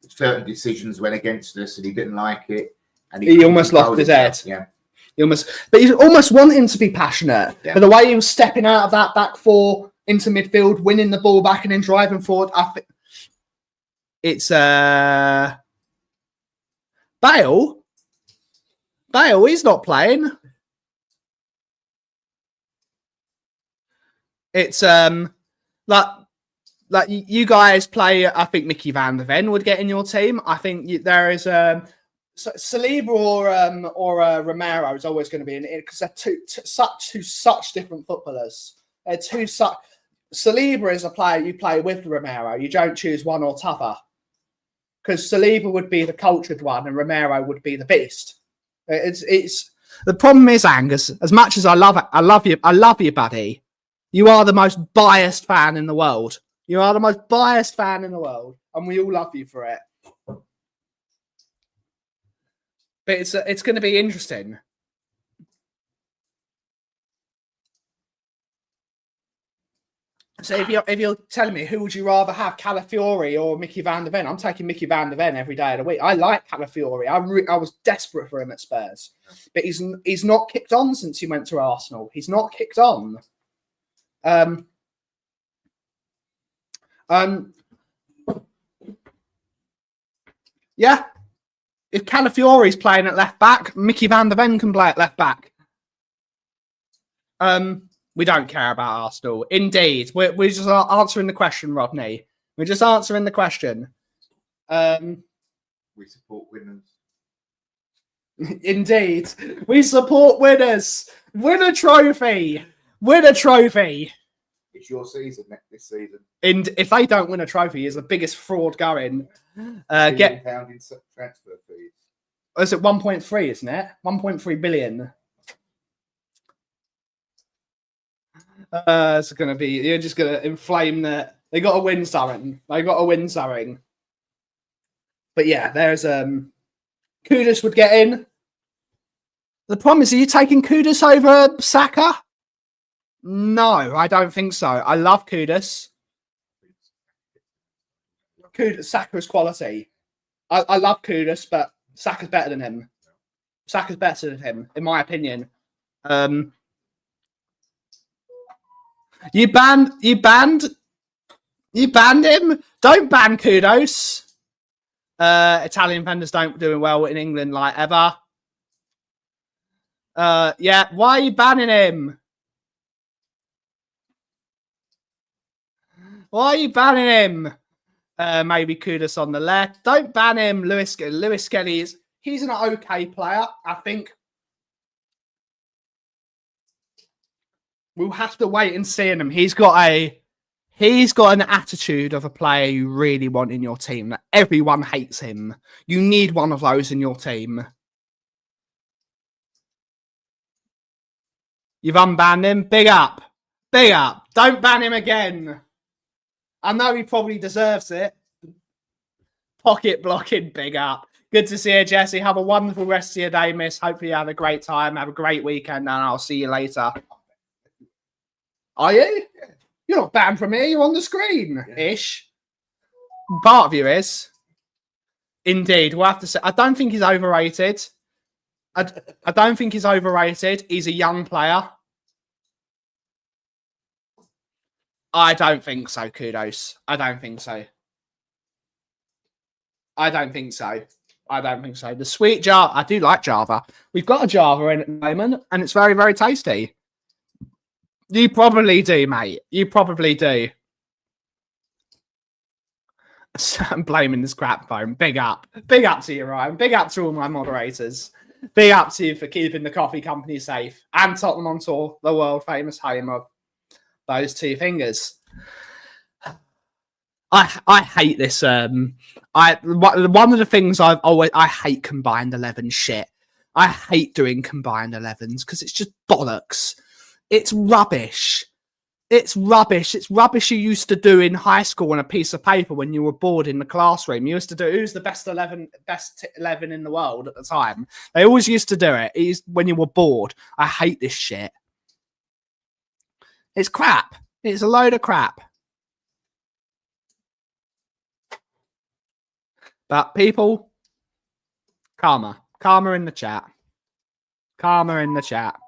certain decisions went against us, and he didn't like it, and he almost lost his head. Yeah, but you almost want him to be passionate. Yeah. But the way he was stepping out of that back four into midfield, winning the ball back, and then driving forward, I think it's Bale. He's not playing. It's like you guys play. I think Mickey van der Ven would get in your team. I think there is Saliba or Romero is always going to be in it because they're such different footballers. They're Saliba is a player you play with Romero. You don't choose one or t'other because Saliba would be the cultured one and Romero would be the beast. It's the problem is, Angus. As much as I love you, buddy. You are the most biased fan in the world. And we all love you for it. But it's going to be interesting. So if you're telling me who would you rather have, Calafiori or Mickey van der Ven, I'm taking Mickey van der Ven every day of the week. I like Calafiori. I was desperate for him at Spurs, but he's not kicked on since he went to Arsenal. He's not kicked on. Yeah. If Calafiori's playing at left back, Mickey van der Ven can play at left back. We don't care about Arsenal. Indeed. We're just answering the question, Rodney. We're just answering the question. We support winners. Indeed. We support winners. Win a trophy. Win a trophy. It's your season this season. And if they don't win a trophy, it's the biggest fraud going. Get pound in transfer fees. Is it 1.3, isn't it? 1.3 billion. It's going to be, you're just going to inflame the, they got to win something. They got to win something. But yeah, there's, Kudus would get in. The problem is, are you taking Kudus over Saka? No, I don't think so. I love Kudus. Saka's quality. I love Kudus, but Saka's better than him. Saka's better than him, in my opinion. You banned him? Don't ban Kudus. Italian vendors don't do well in England like ever. Yeah, why are you banning him? Why are you banning him? Maybe Kudus on the left. Don't ban him. Lewis Skelly he's an okay player, I think. We'll have to wait and see him. He's got an attitude of a player you really want in your team. That everyone hates him. You need one of those in your team. You've unbanned him. Big up. Big up. Don't ban him again. I know he probably deserves it. Pocket blocking. Big up. Good to see you, Jesse. Have a wonderful rest of your day, miss. Hopefully you have a great time. Have a great weekend, and I'll see you later. Are you? Yeah. You're not banned from here. You're on the screen-ish. Part of you is. Indeed. We'll have to say. I don't think he's overrated. I don't think he's overrated. He's a young player. I don't think so, Kudus. I don't think so. I don't think so. I don't think so. The sweet Java. I do like Java. We've got a Java in at the moment, and it's very, very tasty. You probably do, mate. You probably do. I'm blaming this crap phone. Big up. Big up to you, Ryan. Big up to all my moderators. Big up to you for keeping the Kauffie Company safe. And Tottenham on tour, the world famous home of those two fingers. I hate this. One of the things I hate combined 11 shit. I hate doing combined 11s because it's just bollocks. It's rubbish. It's rubbish. It's rubbish you used to do in high school on a piece of paper when you were bored in the classroom. You used to do who's the best 11 in the world at the time. They always used to do it. When you were bored. I hate this shit. It's crap. It's a load of crap. But people, karma in the chat. Karma in the chat.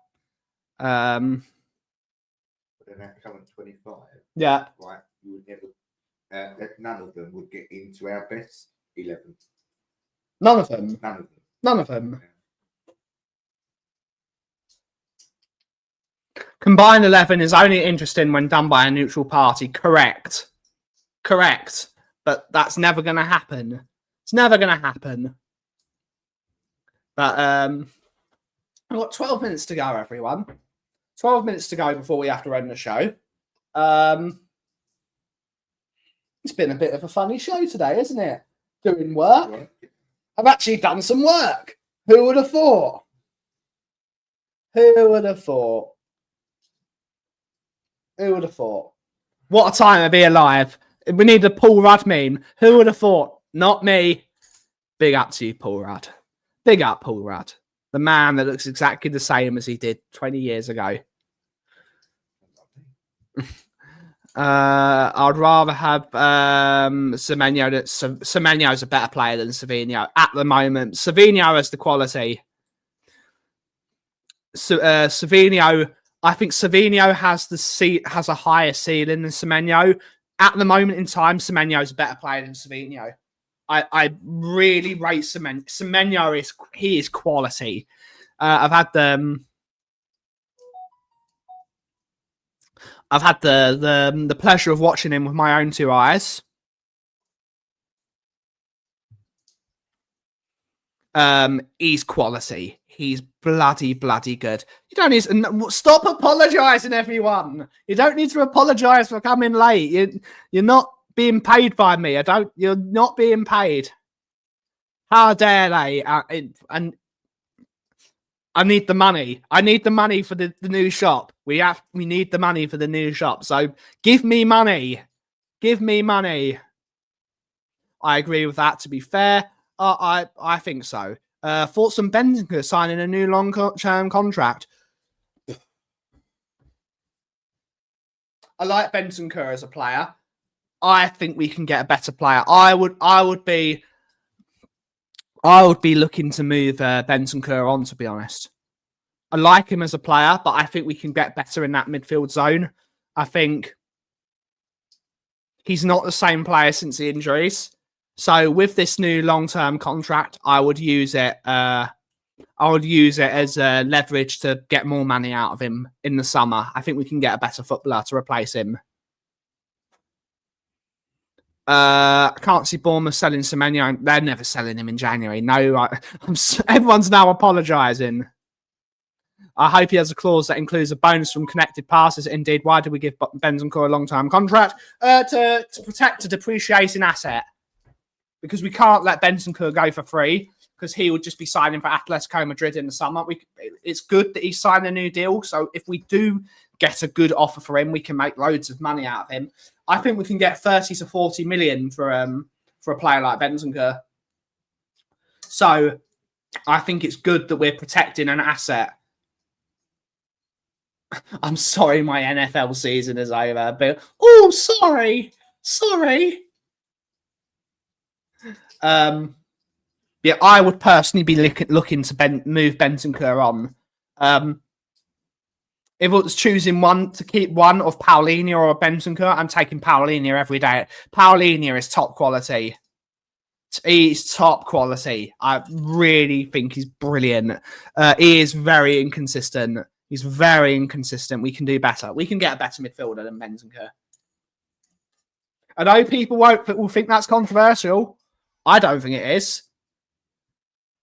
But in that current 25, yeah, right, you would never, none of them would get into our best 11. None of them. None of them. None of them. Yeah. Combined 11 is only interesting when done by a neutral party. Correct. But that's never going to happen. It's never going to happen. But I've got 12 minutes to go, everyone. 12 minutes to go before we have to end the show. It's been a bit of a funny show today, isn't it? Doing work. Right. I've actually done some work. Who would have thought? Who would have thought? Who would have thought? What a time to be alive. We need the Paul Rudd meme. Who would have thought? Not me. Big up to you, Paul Rudd. Big up, Paul Rudd. The man that looks exactly the same as he did 20 years ago. I'd rather have Semenyo. Semenyo's a better player than Savinho at the moment. Savinho has the quality. Savinho, I think Savinho has a higher ceiling than Semenyo. At the moment in time, Semenyo's a better player than Savinho. I really rate Semenyo. He is quality. I've had the pleasure of watching him with my own two eyes. He's quality. He's bloody good. You don't need to stop apologising, everyone. You don't need to apologise for coming late. You're not being paid by me. You're not being paid. How dare they? And I need the money. I need the money for the new shop. We need the money for the new shop. So give me money. Give me money. I agree with that. To be fair, I think so. Thoughts on Bentancur signing a new long-term contract? I like Bentancur as a player. I think we can get a better player. I would be looking to move Bentancur on, to be honest. I like him as a player, but I think we can get better in that midfield zone. I think he's not the same player since the injuries. So with this new long-term contract, I would use it. I would use it as leverage to get more money out of him in the summer. I think we can get a better footballer to replace him. I can't see Bournemouth selling Semenyo. They're never selling him in January. No, everyone's now apologising. I hope he has a clause that includes a bonus from connected passes. Indeed, why do we give Bentancur a long-term contract? To protect a depreciating asset. Because we can't let Bentancur go for free, because he would just be signing for Atletico Madrid in the summer. It's good that he's signed a new deal. So if we do get a good offer for him, we can make loads of money out of him. I think we can get 30 to 40 million for a player like Bentancur. So I think it's good that we're protecting an asset. I'm sorry my NFL season is over, but sorry. Yeah, I would personally be looking to move Bentancur on. If it was choosing one to keep one of Paulinho or Bentancur, I'm taking Paulinho every day. Paulinho is top quality. He's top quality. I really think he's brilliant. He is very inconsistent. He's very inconsistent. We can do better. We can get a better midfielder than Bentancur. I know people will think that's controversial. I don't think it is.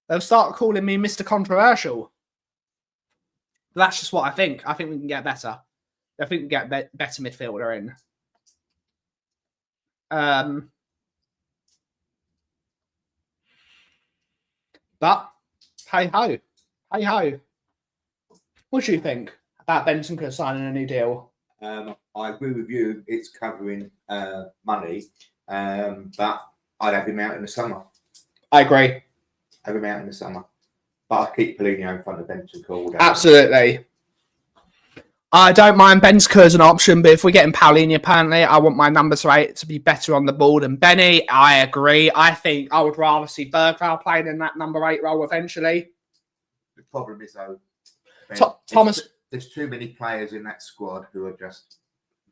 They'll start calling me Mr. Controversial. But that's just what I think. I think we can get better. I think we can get better midfielder in. But, hey-ho. Hey-ho. What do you think about Bentancur signing a new deal? I agree with you. It's covering money, but I'd have him out in the summer. I agree. Have him out in the summer. But I'll keep Paulinho in front of Bentancur. Absolutely. I don't mind Bentancur as an option, but if we're getting Paulinho, apparently, I want my number 8 to be better on the ball than Benny. I agree. I think I would rather see Bergvall playing in that number 8 role eventually. The problem is, though, Thomas, there's too many players in that squad who are just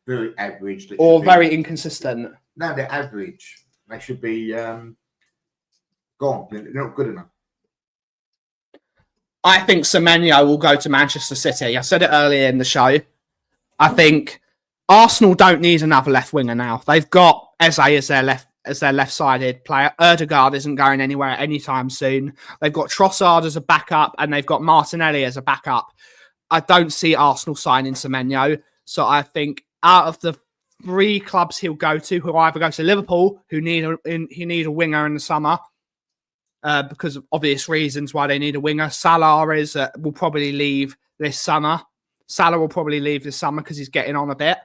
very average. Or very inconsistent. No, they're average. They should be gone. They're not good enough. I think Semenyo will go to Manchester City. I said it earlier in the show. I think Arsenal don't need another left winger now. They've got Eze as their left-sided player. Ødegaard isn't going anywhere anytime soon. They've got Trossard as a backup, and they've got Martinelli as a backup. I don't see Arsenal signing Semenyo. So I think out of the 3 clubs he'll go to, who either go to Liverpool, who need a winger in the summer, because of obvious reasons why they need a winger. Salah will probably leave this summer. Because he's getting on a bit.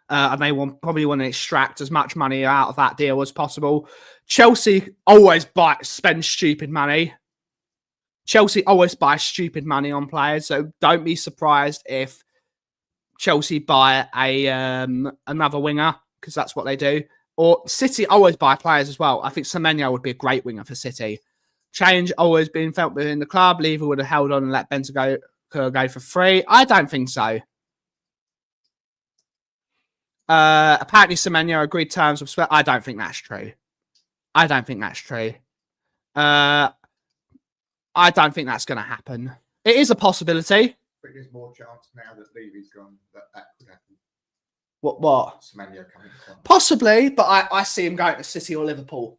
And they probably want to extract as much money out of that deal as possible. Chelsea always spend stupid money. Chelsea always buy stupid money on players, so don't be surprised if Chelsea buy another winger, because that's what they do. Or City always buy players as well. I think Semenyo would be a great winger for City. Change always been felt within the club. Lever would have held on and let Bentancur go for free. I don't think so. Apparently Semenyo agreed terms with Spurs. I don't think that's true. I don't think that's true. I don't think that's going to happen. It is a possibility. I think there's more chance now that Levy's gone that could happen. What? Semenyo coming from. Possibly, but I see him going to City or Liverpool.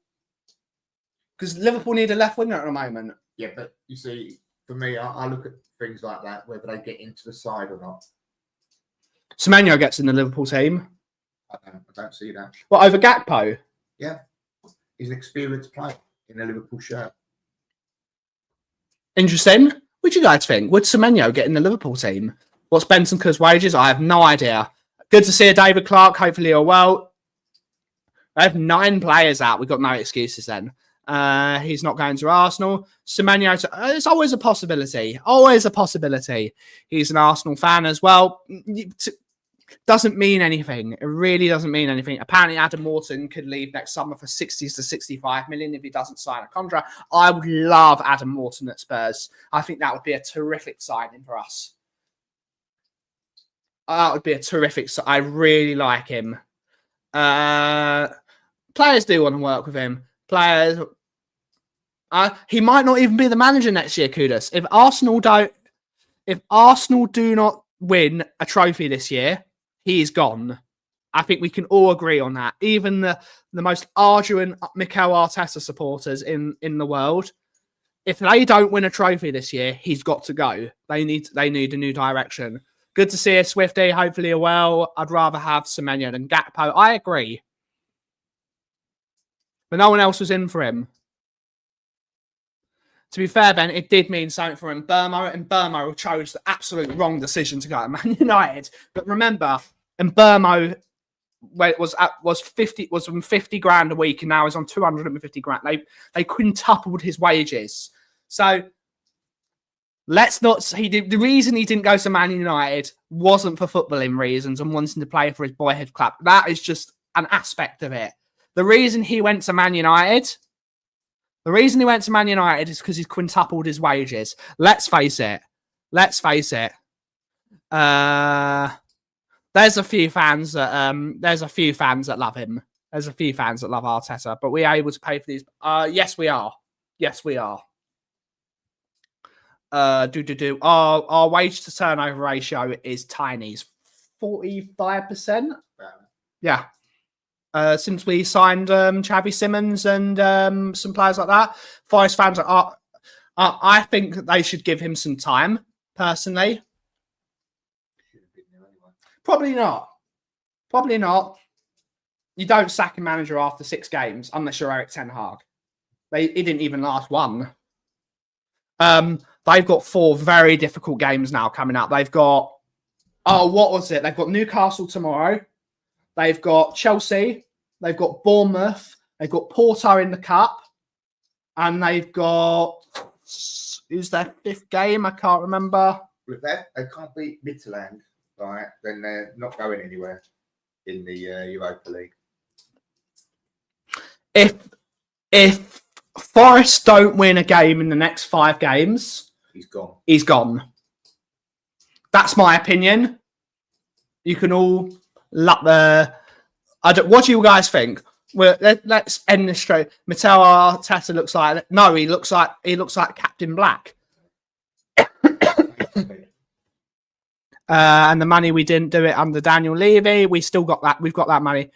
Because Liverpool need a left winger at the moment. Yeah, but you see, for me, I look at things like that, whether they get into the side or not. Semenyo gets in the Liverpool team. I don't see that. What, over Gakpo? Yeah. He's an experienced player in a Liverpool shirt. Interesting. What do you guys think? Would Semenyo get in the Liverpool team? What's Bentancur's wages? I have no idea. Good to see David Clark. Hopefully you're well. I have 9 players out. We've got no excuses then. He's not going to Arsenal. Semenyo, it's always a possibility. Always a possibility. He's an Arsenal fan as well. Doesn't mean anything. It really doesn't mean anything. Apparently, Adam Morton could leave next summer for 60 to 65 million if he doesn't sign a contract. I would love Adam Morton at Spurs. I think that would be a terrific signing for us. That would be a terrific. I really like him. Players do want to work with him. Players. He might not even be the manager next year, Kudos. If Arsenal do not win a trophy this year, he's gone. I think we can all agree on that. Even the most ardent Mikel Arteta supporters in the world, if they don't win a trophy this year, he's got to go. They need a new direction. Good to see you, Swifty. Hopefully you're well. I'd rather have Semenyo than Gakpo. I agree. But no one else was in for him. To be fair, Ben, it did mean something for him. Burmo chose the absolute wrong decision to go to Man United. But remember, and Burmo was on 50 grand a week, and now is on 250 grand. They quintupled his wages. So let's not. The reason he didn't go to Man United wasn't for footballing reasons and wanting to play for his boyhood club. That is just an aspect of it. The reason he went to Man United. The reason he went to Man United is because he's quintupled his wages. Let's face it. There's a few fans that love him. There's a few fans that love Arteta, but we are able to pay for these. Yes, we are. Yes, we are. Our wage to turnover ratio is tiny. It's 45%. Yeah. Since we signed Xavi Simons and some players like that, Forest fans I think they should give him some time, personally. Probably not. You don't sack a manager after 6 games unless you're Eric Ten Hag. He didn't even last one. They've got 4 very difficult games now coming up. They've got, what was it? They've got Newcastle tomorrow. They've got Chelsea. They've got Bournemouth. They've got Porto in the Cup. And they've got... Who's their 5th game? I can't remember. With that, they can't beat Midtjylland, right? Then they're not going anywhere in the Europa League. If Forest don't win a game in the next 5 games... He's gone. That's my opinion. You can all... what do you guys think? Well, let's end this straight. Mikel Arteta looks like he looks like Captain Black. And the money we didn't do it under Daniel Levy, we still got that. We've got that money.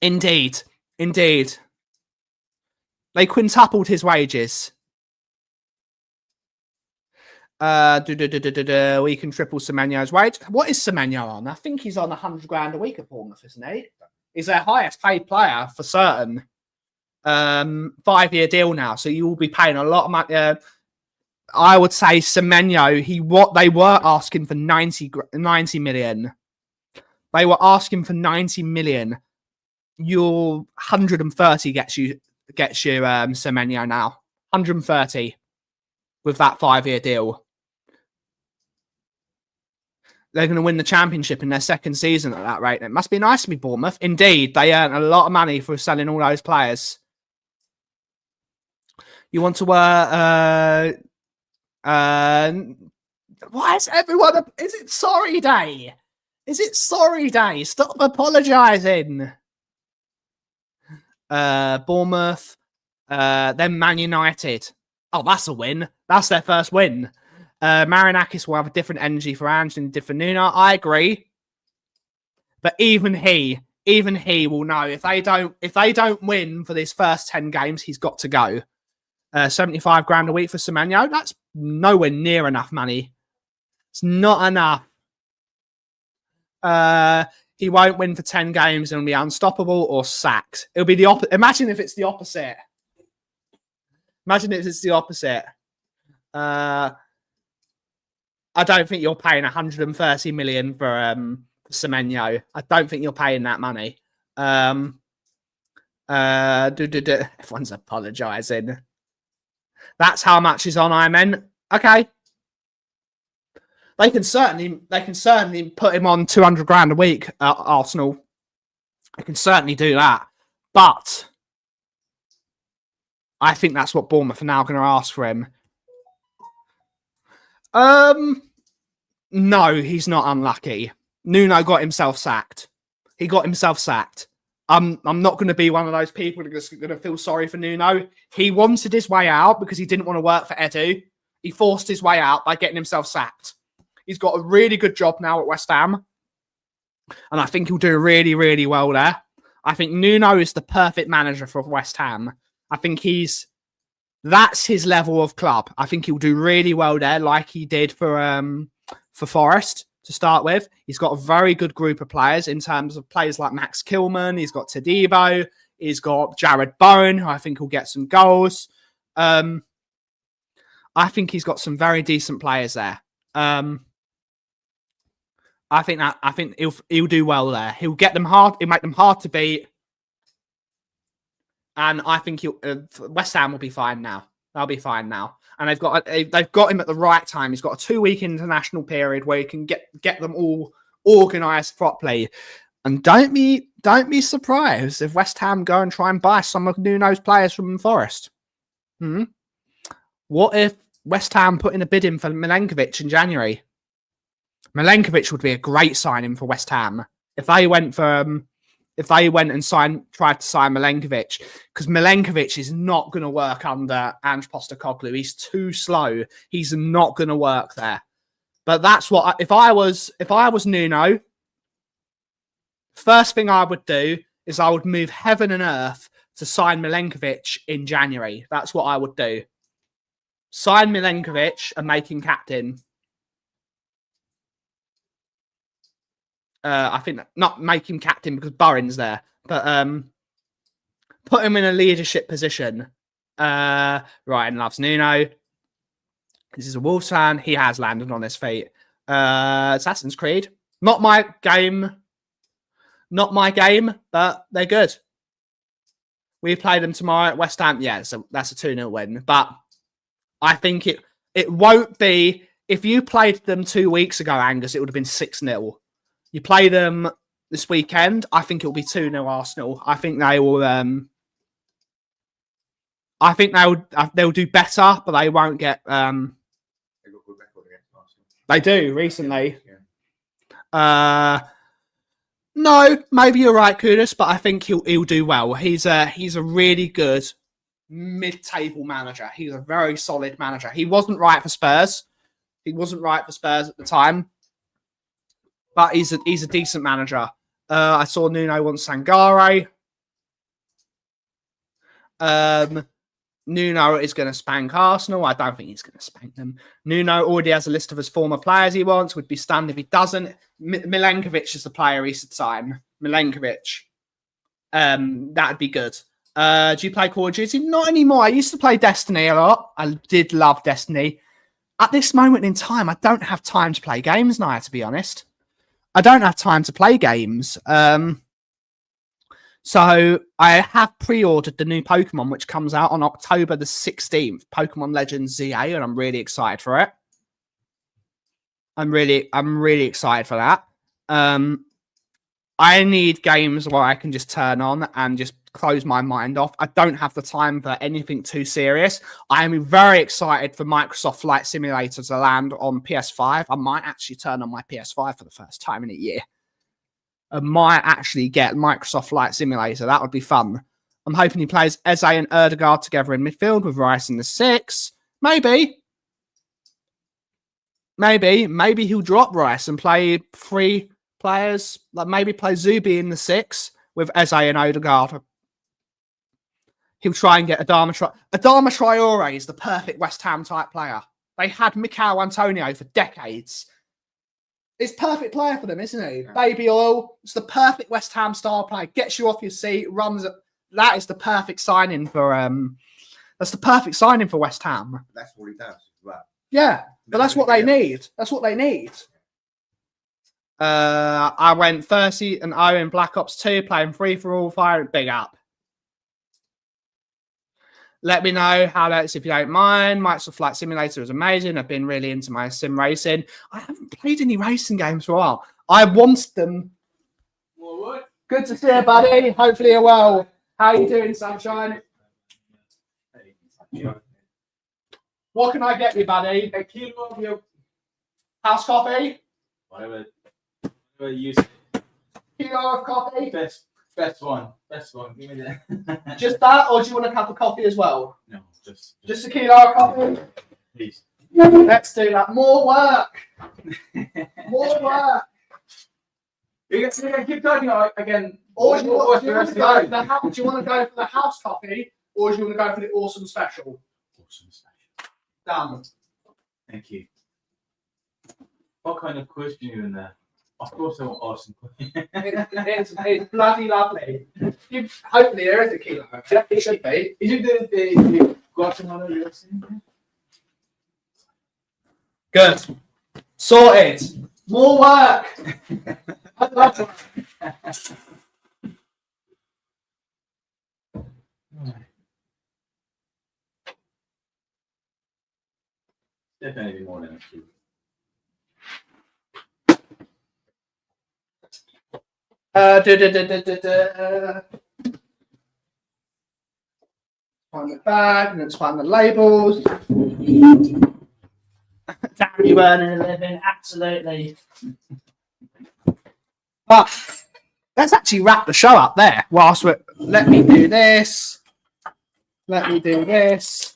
Indeed. They quintupled his wages. We can triple Semenyo's wage. What is Semenyo on? I think he's on 100 grand a week at Bournemouth, isn't he? He's their highest paid player for certain. 5-year deal now, so you will be paying a lot of money. I would say Semenyo. They were asking for 90 million. They were asking for 90 million. Your 130 gets you Semenyo now. 130 with that 5-year deal. They're going to win the championship in their 2nd season at that rate. It must be nice to be Bournemouth. Indeed, they earn a lot of money for selling all those players. You want to why is everyone... Is it sorry day? Stop apologising. Bournemouth, then Man United. Oh, that's a win. That's their first win. Marinakis will have a different energy for Ange and different Nuno. I agree. But even he will know if they don't win for these first 10 games, he's got to go. 75 grand a week for Semenyo. That's nowhere near enough money. It's not enough. He won't win for 10 games and will be unstoppable or sacked. It'll be the opposite. Imagine if it's the opposite. Imagine if it's the opposite. I don't think you're paying 130 million for Semenyo. I don't think you're paying that money. Everyone's apologising. That's how much is on I meant. Okay. They can certainly put him on 200 grand a week at Arsenal. They can certainly do that. But I think that's what Bournemouth are now going to ask for him. No, he's not unlucky. Nuno got himself sacked. He got himself sacked. I'm not going to be one of those people that's going to feel sorry for Nuno. He wanted his way out because he didn't want to work for Edu. He forced his way out by getting himself sacked. He's got a really good job now at West Ham. And I think he'll do really, really well there. I think Nuno is the perfect manager for West Ham. I think that's his level of club. I think he'll do really well there, like he did for Forest to start with. He's got a very good group of players in terms of players like Max Kilman. He's got Todibo. He's got Jared Bowen, who I think will get some goals. I think he's got some very decent players there. I think he'll do well there. He'll get them hard. He'll make them hard to beat. And I think West Ham will be fine now. They'll be fine now. And they've got him at the right time. He's got a 2-week international period where he can get them all organised properly. And don't be surprised if West Ham go and try and buy some of Nuno's players from Forest. What if West Ham put in a bid in for Milenkovic in January? Milenkovic would be a great signing for West Ham if they went and tried to sign Milenkovic, because Milenkovic is not going to work under Ange Postecoglou. He's too slow. He's not going to work there. But that's what if I was Nuno, first thing I would do is I would move heaven and earth to sign Milenkovic in January. That's what I would do. Sign Milenkovic and make him captain. I think not make him captain because Burren's there, but put him in a leadership position. Ryan loves Nuno. This is a Wolves fan. He has landed on his feet. Assassin's Creed. Not my game, but they're good. We play them tomorrow at West Ham. Yeah, so that's a 2-0 win. But I think it won't be. If you played them 2 weeks ago, Angus, it would have been 6-0. You play them this weekend, I think it'll be 2-0 Arsenal. I think they will. I think they'll do better, but they won't get. They got good record against Arsenal. They do recently. Yeah. No, maybe you're right, Kudus, but I think he'll do well. He's a really good mid-table manager. He's a very solid manager. He wasn't right for Spurs. At the time. But he's a decent manager. I saw Nuno wants Sangare. Nuno is going to spank Arsenal. I don't think he's going to spank them. Nuno already has a list of his former players he wants. Would be stunned if he doesn't. Milenkovic is the player he should sign. Milenkovic. That'd be good. Do you play Call of Duty? Not anymore. I used to play Destiny a lot. I did love Destiny. At this moment in time, I don't have time to play games now, to be honest. I don't have time to play games. So I have pre-ordered the new Pokemon, which comes out on October the 16th, Pokemon Legends ZA, and I'm really excited for it. I'm really excited for that. I need games where I can just turn on and just close my mind off. I don't have the time for anything too serious. I am very excited for Microsoft Flight Simulator to land on PS5. I might actually turn on my PS5 for the first time in a year. I might actually get Microsoft Flight Simulator. That would be fun. I'm hoping he plays Eze and Erdegaard together in midfield with Rice in the 6. Maybe he'll drop Rice and play 3 players. Like maybe play Zubi in the 6 with Eze and Odegaard. He'll try and get Adama Traore. Adama Traore is the perfect West Ham type player. They had Mikel Antonio for decades. It's perfect player for them, isn't he? Yeah. Baby oil. It's the perfect West Ham style player. Gets you off your seat, runs. That is the perfect signing for. That's the perfect signing for West Ham. That's what he does. Right. Yeah, but that's what they need. That's what they need. I went 30 and 0 in Black Ops 2, playing free for all, firing big up. Let me know how that's if you don't mind. Microsoft Flight Simulator is amazing. I've been really into my sim racing. I haven't played any racing games for a while. I want them. What? Good to see you, buddy. Hopefully you're well. How you doing, sunshine? What can I get you, buddy? A kilo of your house coffee? Whatever you say. Kilo of coffee? Best one. Give me that. Just that, or do you want a cup of coffee as well? No, just a kilo of coffee? Please. Let's do that. More work. More work. You can keep talking again. Or do you want to go for the house coffee, or do you want to go for the awesome special? Awesome special. Done. Thank you. What kind of quiz do you in there? Of course I want awesome quiz. It's bloody lovely. Hopefully there is a kilo. It should be. Is it the Guatemala you're saying? Good. Sorted. More work. I love it. Definitely more than a few. Find the bag and let's find the labels. Damn you earning a living, absolutely. But let's actually wrap the show up there. Whilst we're let me do this. Let me do this.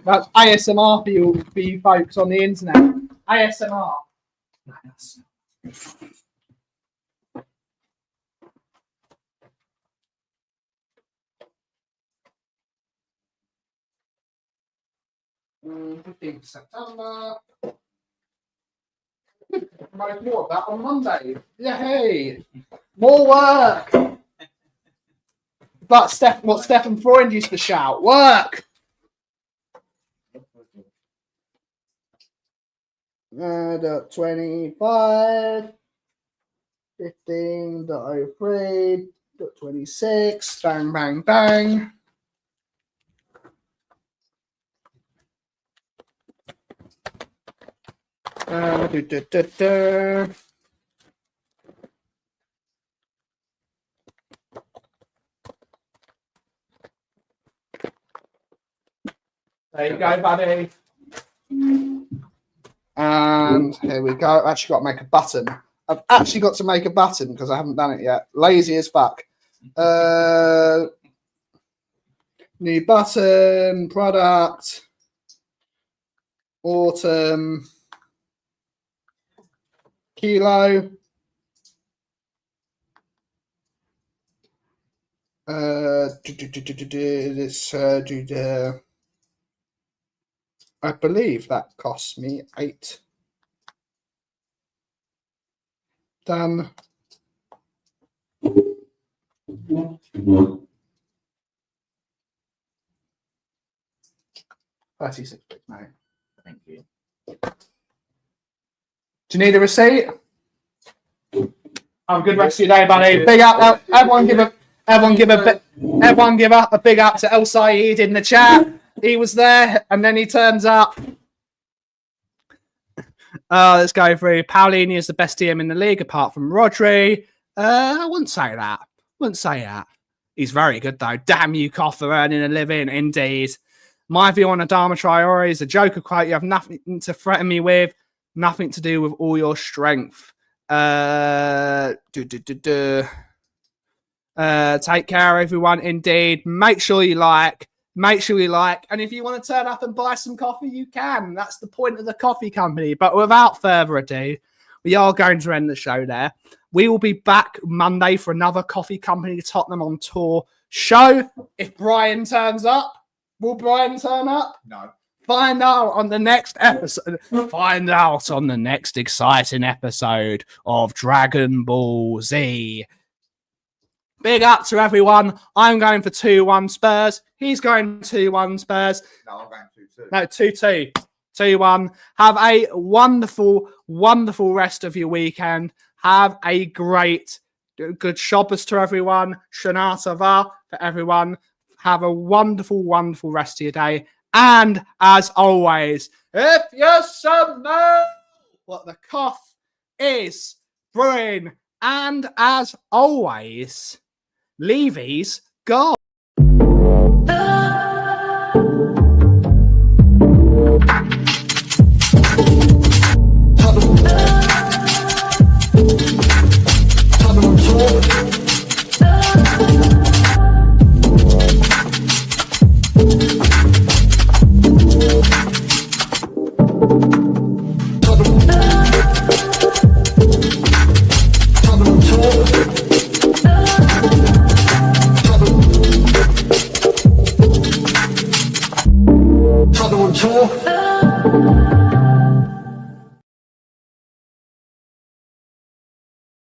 That's ASMR for you folks on the internet. ASMR. Mm, 15th September. Promote more of that on Monday. Yay! More work! But what Stefan Freund used to shout, work! 25, 15.03, 26, bang, bang, bang. There you go, buddy. And here we go. I've actually got to make a button. I've actually got to make a button because I haven't done it yet. Lazy as fuck. New button, product, autumn, kilo. I believe that cost me 8. Done. 36 bits, mate. Thank you. Do you need a receipt? Have a good rest of your day, buddy. Big up. Everyone give a big up to El Saeed in the chat. He was there, and then he turns up. Let's go through. Paulini is the best DM in the league, apart from Rodri. I wouldn't say that. Wouldn't say that. He's very good though. Damn you, Kauff, for earning a living. Indeed. My view on Adama Traore is a Joker quote. You have nothing to threaten me with. Nothing to do with all your strength. Take care, everyone. Indeed. Make sure you like. Make sure you like. And if you want to turn up and buy some coffee, you can. That's the point of the Kauffie Company. But without further ado, we are going to end the show there. We will be back Monday for another Kauffie Company Tottenham on Tour show. If Brian turns up, will Brian turn up? No. Find out on the next episode. Find out on the next exciting episode of Dragon Ball Z. Big up to everyone. I'm going for 2-1 Spurs. He's going 2-1 Spurs. No, I'm going 2-2. No, 2-2. 2-1. Have a wonderful, wonderful rest of your weekend. Have a great, good Shabbos to everyone. Shana Tova for everyone. Have a wonderful, wonderful rest of your day. And as always, if you smell what the Kauff is brewing, and as always, Levy's gone.